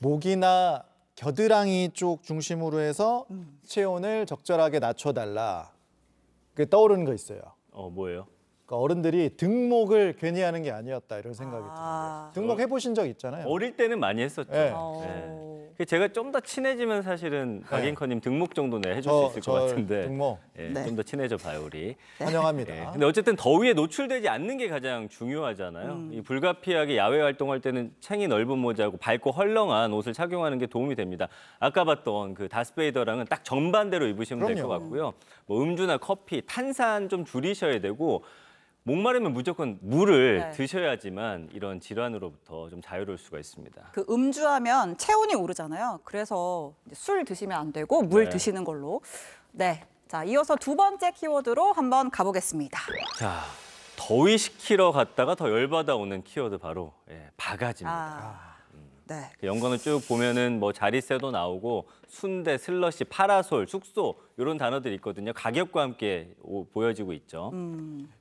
Speaker 1: 목이나 겨드랑이 쪽 중심으로 해서 체온을 적절하게 낮춰달라. 그게 떠오르는 거 있어요.
Speaker 3: 뭐예요?
Speaker 1: 그러니까 어른들이 등목을 괜히 하는 게 아니었다 이런 생각이 들어요. 등목 해보신 적 있잖아요.
Speaker 3: 어릴 때는 많이 했었죠.
Speaker 1: 네.
Speaker 3: 네. 제가 좀 더 친해지면 사실은 박앵커님 등목 정도는 해줄 수 있을 것 같은데
Speaker 1: 등목.
Speaker 3: 네. 좀 더 친해져 봐요 우리.
Speaker 1: 환영합니다.
Speaker 3: 네. 근데 어쨌든 더위에 노출되지 않는 게 가장 중요하잖아요. 이 불가피하게 야외 활동할 때는 챙이 넓은 모자고 밝고 헐렁한 옷을 착용하는 게 도움이 됩니다. 아까 봤던 그 다스베이더랑은 딱 정반대로 입으시면 될 것 같고요. 뭐 음주나 커피, 탄산 좀 줄이셔야 되고 목마르면 무조건 물을 드셔야지만 이런 질환으로부터 좀 자유로울 수가 있습니다.
Speaker 2: 그 음주하면 체온이 오르잖아요. 그래서 술 드시면 안 되고 물 드시는 걸로. 네. 자, 이어서 두 번째 키워드로 한번 가보겠습니다.
Speaker 3: 자, 더위 식히러 갔다가 더 열받아 오는 키워드 바로 바가지입니다.
Speaker 2: 네.
Speaker 3: 그 연관을 쭉 보면은 뭐 자릿세도 나오고 순대, 슬러시, 파라솔, 숙소 이런 단어들이 있거든요. 가격과 함께 보여지고 있죠.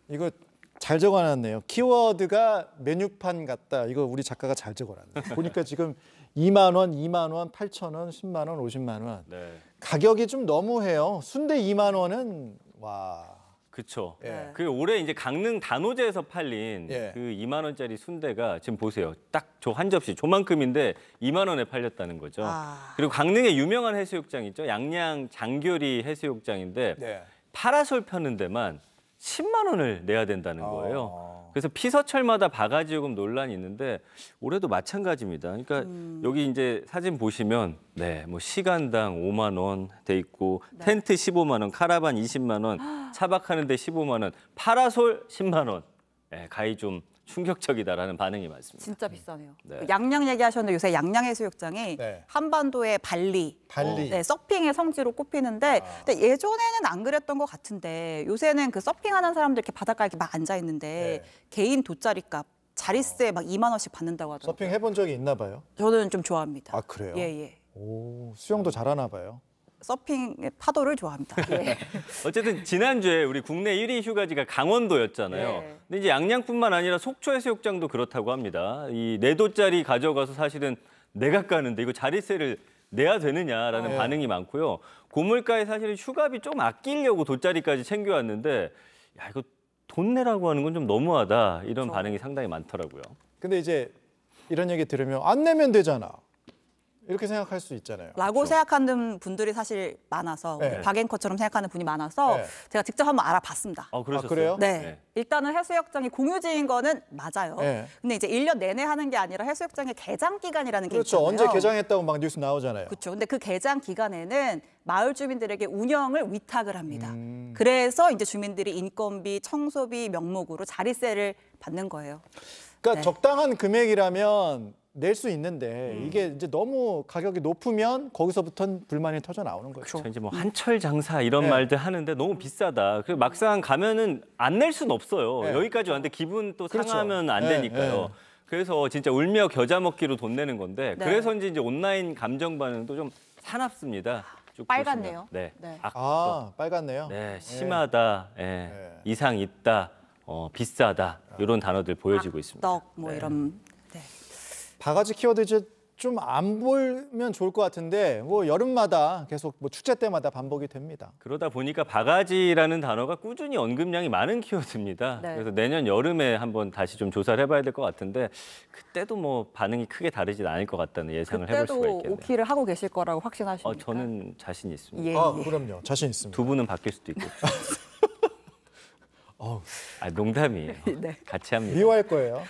Speaker 1: 이거 잘 적어놨네요. 키워드가 메뉴판 같다. 이거 우리 작가가 잘 적어놨네요. 보니까 지금 2만 원, 2만 원, 8천 원, 10만 원, 50만 원.
Speaker 3: 네.
Speaker 1: 가격이 좀 너무해요. 순대 2만 원은 와.
Speaker 3: 그렇죠.
Speaker 1: 예.
Speaker 3: 그 올해 이제 강릉 단오제에서 팔린
Speaker 1: 예.
Speaker 3: 그 2만 원짜리 순대가 지금 보세요. 딱 저 한 접시 조만큼인데 2만 원에 팔렸다는 거죠. 그리고 강릉에 유명한 해수욕장 있죠. 양양 장교리 해수욕장인데 파라솔 펴는 데만 10만 원을 내야 된다는 거예요. 그래서 피서철마다 바가지 요금 논란이 있는데 올해도 마찬가지입니다. 그러니까 여기 이제 사진 보시면 뭐 시간당 5만 원 돼 있고 텐트 15만 원, 카라반 20만 원, 차박하는데 15만 원, 파라솔 10만 원. 가히 좀 충격적이다라는 반응이 많습니다.
Speaker 2: 진짜 비싸네요.
Speaker 3: 네.
Speaker 2: 양양 얘기하셨는데 요새 양양 해수욕장이 한반도의 발리, 서핑의 성지로 꼽히는데 근데 예전에는 안 그랬던 것 같은데 요새는 그 서핑하는 사람들 이렇게 바닷가에 이렇게 막 앉아 있는데 개인 돗자리값 자릿세 막 2만 원씩 받는다고 하더라고요.
Speaker 1: 서핑 해본 적이 있나 봐요?
Speaker 2: 저는 좀 좋아합니다.
Speaker 1: 아 그래요?
Speaker 2: 예.
Speaker 1: 오, 수영도 잘하나 봐요.
Speaker 2: 서핑의 파도를 좋아합니다. 예.
Speaker 3: 어쨌든 지난주에 우리 국내 1위 휴가지가 강원도였잖아요. 근데 이제 양양뿐만 아니라 속초 해수욕장도 그렇다고 합니다. 이 4도짜리 가져가서 사실은 내가 까는데 이거 자릿세를 내야 되느냐라는 반응이 많고요. 고물가에 사실은 휴가비 좀 아끼려고 돗자리까지 챙겨왔는데 야 이거 돈 내라고 하는 건 좀 너무하다 이런 반응이 상당히 많더라고요.
Speaker 1: 근데 이제 이런 얘기 들으면 안 내면 되잖아. 이렇게 생각할 수 있잖아요.
Speaker 2: 라고 생각하는 분들이 사실 많아서 박앵커처럼 생각하는 분이 많아서 제가 직접 한번 알아봤습니다.
Speaker 3: 그러셨어요?
Speaker 1: 그래요?
Speaker 2: 네. 일단은 해수욕장이 공유지인 거는 맞아요. 근데 이제 1년 내내 하는 게 아니라 해수욕장의 개장 기간이라는 게
Speaker 1: 그렇죠.
Speaker 2: 있잖아요.
Speaker 1: 언제 개장했다고 막 뉴스 나오잖아요.
Speaker 2: 그렇죠. 근데 그 개장 기간에는 마을 주민들에게 운영을 위탁을 합니다. 그래서 이제 주민들이 인건비, 청소비 명목으로 자릿세를 받는 거예요.
Speaker 1: 그러니까 적당한 금액이라면 낼 수 있는데 이게 이제 너무 가격이 높으면 거기서부터는 불만이 터져 나오는 거죠.
Speaker 3: 그렇죠. 이제 뭐 한철 장사 이런 말들 하는데 너무 비싸다. 그리고 막상 가면은 안 낼 수는 없어요. 여기까지 왔는데 기분 또 상하면 안 되니까요. 그래서 진짜 울며 겨자 먹기로 돈 내는 건데 그래서인지 이제 온라인 감정 반응도 좀 사납습니다. 쭉
Speaker 2: 빨갛네요.
Speaker 3: 보시면.
Speaker 1: 빨갛네요.
Speaker 3: 네, 심하다, 이상 있다, 비싸다 이런 단어들 보여지고 있습니다.
Speaker 2: 떡 뭐 이런.
Speaker 1: 바가지 키워드 이제 좀 안 보면 좋을 것 같은데 뭐 여름마다 계속 뭐 축제 때마다 반복이 됩니다.
Speaker 3: 그러다 보니까 바가지라는 단어가 꾸준히 언급량이 많은 키워드입니다.
Speaker 2: 네.
Speaker 3: 그래서 내년 여름에 한번 다시 좀 조사를 해봐야 될 것 같은데 그때도 뭐 반응이 크게 다르진 않을 것 같다는 예상을 해볼 수가
Speaker 2: 그때도
Speaker 3: 있겠네요.
Speaker 2: 오키를 하고 계실 거라고 확신하십니까?
Speaker 3: 저는 자신 있습니다.
Speaker 2: 예,
Speaker 1: 아,
Speaker 2: 예.
Speaker 1: 그럼요. 자신 있습니다.
Speaker 3: 두 분은 바뀔 수도 있고. 농담이에요.
Speaker 2: 네.
Speaker 3: 같이 합니다.
Speaker 1: 미워할 거예요.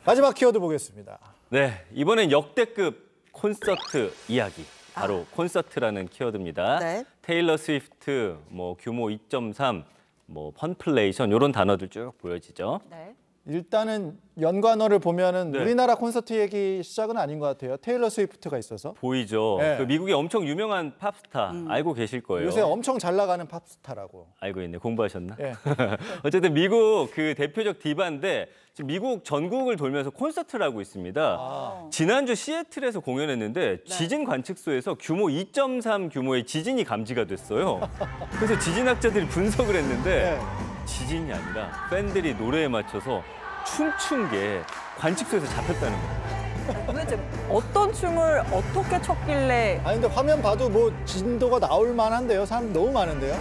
Speaker 1: 마지막 키워드 보겠습니다.
Speaker 3: 네, 이번엔 역대급 콘서트 이야기. 바로 콘서트라는 키워드입니다.
Speaker 2: 네.
Speaker 3: 테일러 스위프트, 뭐 규모 2.3, 뭐 펀플레이션 이런 단어들 쭉 보여지죠.
Speaker 2: 네.
Speaker 1: 일단은 연관어를 보면은
Speaker 3: 네.
Speaker 1: 우리나라 콘서트 얘기 시작은 아닌 것 같아요. 테일러 스위프트가 있어서.
Speaker 3: 보이죠.
Speaker 1: 네.
Speaker 3: 그 미국의 엄청 유명한 팝스타 알고 계실 거예요.
Speaker 1: 요새 엄청 잘 나가는 팝스타라고.
Speaker 3: 알고 있네. 공부하셨나?
Speaker 1: 예.
Speaker 3: 어쨌든 미국 그 대표적 디바인데 지금 미국 전국을 돌면서 콘서트를 하고 있습니다. 지난주 시애틀에서 공연했는데 지진 관측소에서 규모 2.3 규모의 지진이 감지가 됐어요. 그래서 지진학자들이 분석을 했는데 지진이 아니라 팬들이 노래에 맞춰서 춤춘 게 관측소에서 잡혔다는 거예요.
Speaker 2: 도대체 어떤 춤을 어떻게 췄길래?
Speaker 1: 아니 근데 화면 봐도 뭐 진도가 나올 만한데요. 사람 너무 많은데요.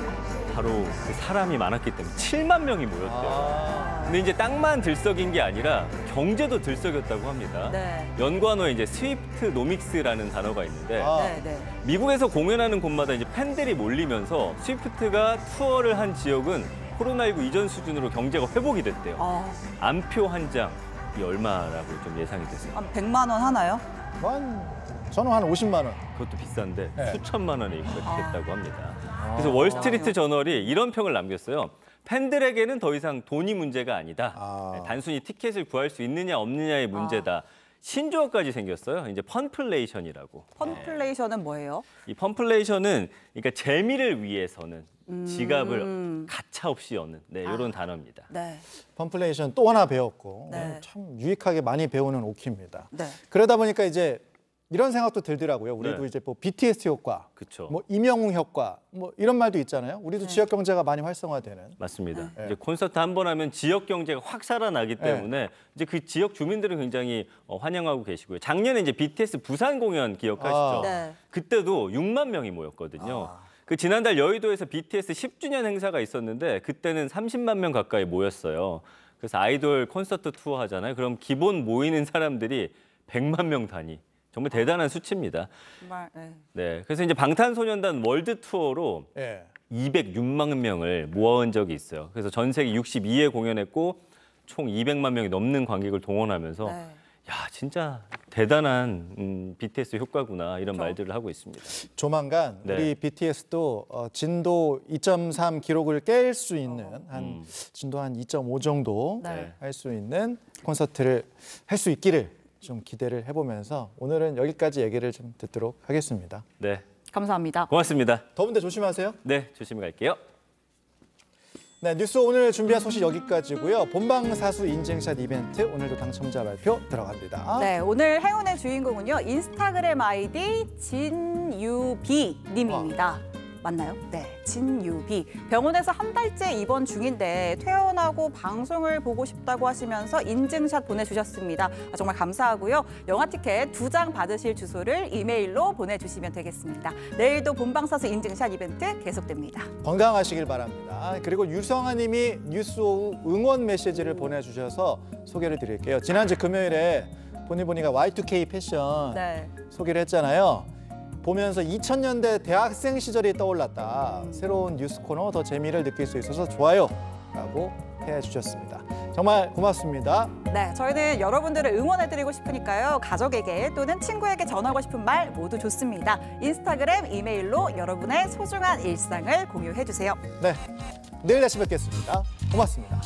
Speaker 3: 바로 그 사람이 많았기 때문에 7만 명이 모였대요. 근데 이제 땅만 들썩인 게 아니라 경제도 들썩였다고 합니다.
Speaker 2: 네.
Speaker 3: 연관어에 이제 스위프트 노믹스라는 단어가 있는데
Speaker 2: 네, 네.
Speaker 3: 미국에서 공연하는 곳마다 이제 팬들이 몰리면서 스위프트가 투어를 한 지역은 코로나19 이전 수준으로 경제가 회복이 됐대요. 안표 한 장이 얼마라고 좀 예상이 되세요?
Speaker 2: 한 100만 원 하나요?
Speaker 1: 저는 한 50만 원.
Speaker 3: 그것도 비싼데
Speaker 1: 네.
Speaker 3: 수천만 원에 입각했다고 합니다. 그래서 월스트리트 저널이 이런 평을 남겼어요. 팬들에게는 더 이상 돈이 문제가 아니다. 단순히 티켓을 구할 수 있느냐 없느냐의 문제다. 신조어까지 생겼어요. 이제 펀플레이션이라고.
Speaker 2: 펀플레이션은 뭐예요?
Speaker 3: 이 펀플레이션은 그러니까 재미를 위해서는 지갑을 가차없이 여는 이런 단어입니다.
Speaker 2: 네.
Speaker 1: 펀플레이션 또 하나 배웠고
Speaker 2: 네.
Speaker 1: 참 유익하게 많이 배우는 오키입니다.
Speaker 2: 네.
Speaker 1: 그러다 보니까 이제 이런 생각도 들더라고요. 우리도
Speaker 3: 네.
Speaker 1: 이제 뭐 BTS 효과,
Speaker 3: 그렇죠.
Speaker 1: 뭐 임영웅 효과, 뭐 이런 말도 있잖아요. 우리도 지역 경제가 많이 활성화되는.
Speaker 3: 맞습니다.
Speaker 1: 네.
Speaker 3: 이제 콘서트 한 번 하면 지역 경제가 확 살아나기 때문에 이제 그 지역 주민들은 굉장히 환영하고 계시고요. 작년에 이제 BTS 부산 공연 기억하시죠?
Speaker 2: 네.
Speaker 3: 그때도 6만 명이 모였거든요. 그 지난달 여의도에서 BTS 10주년 행사가 있었는데 그때는 30만 명 가까이 모였어요. 그래서 아이돌 콘서트 투어 하잖아요. 그럼 기본 모이는 사람들이 100만 명 단위. 정말 대단한 수치입니다.
Speaker 2: 정말. 네.
Speaker 3: 네, 그래서 이제 방탄소년단 월드 투어로 206만 명을 모아온 적이 있어요. 그래서 전 세계 62회 공연했고 총 200만 명이 넘는 관객을 동원하면서 야 진짜 대단한 BTS 효과구나 이런 말들을 하고 있습니다.
Speaker 1: 조만간 우리 BTS도 진도 2.3 기록을 깰 수 있는 한 진도 한 2.5 정도 할 수 있는 콘서트를 할 수 있기를 좀 기대를 해보면서 오늘은 여기까지 얘기를 좀 듣도록 하겠습니다.
Speaker 3: 네,
Speaker 2: 감사합니다.
Speaker 3: 고맙습니다.
Speaker 1: 더운데 조심하세요.
Speaker 3: 네, 조심히 갈게요.
Speaker 1: 네, 뉴스 오늘 준비한 소식 여기까지고요. 본방사수 인증샷 이벤트 오늘도 당첨자 발표 들어갑니다.
Speaker 2: 네, 오늘 행운의 주인공은요. 인스타그램 아이디 진유비 님입니다. 맞나요? 네, 진유비. 병원에서 한 달째 입원 중인데 퇴원하고 방송을 보고 싶다고 하시면서 인증샷 보내주셨습니다. 정말 감사하고요. 영화 티켓 2장 받으실 주소를 이메일로 보내주시면 되겠습니다. 내일도 본방사수 인증샷 이벤트 계속됩니다.
Speaker 1: 건강하시길 바랍니다. 그리고 유성아 님이 뉴스 오후 응원 메시지를 보내주셔서 소개를 드릴게요. 지난주 금요일에 보니가 Y2K 패션 소개를 했잖아요. 보면서 2000년대 대학생 시절이 떠올랐다. 새로운 뉴스 코너 더 재미를 느낄 수 있어서 좋아요 라고 해주셨습니다. 정말 고맙습니다.
Speaker 2: 네, 저희는 여러분들을 응원해드리고 싶으니까요. 가족에게 또는 친구에게 전하고 싶은 말 모두 좋습니다. 인스타그램, 이메일로 여러분의 소중한 일상을 공유해주세요.
Speaker 1: 네, 내일 다시 뵙겠습니다. 고맙습니다.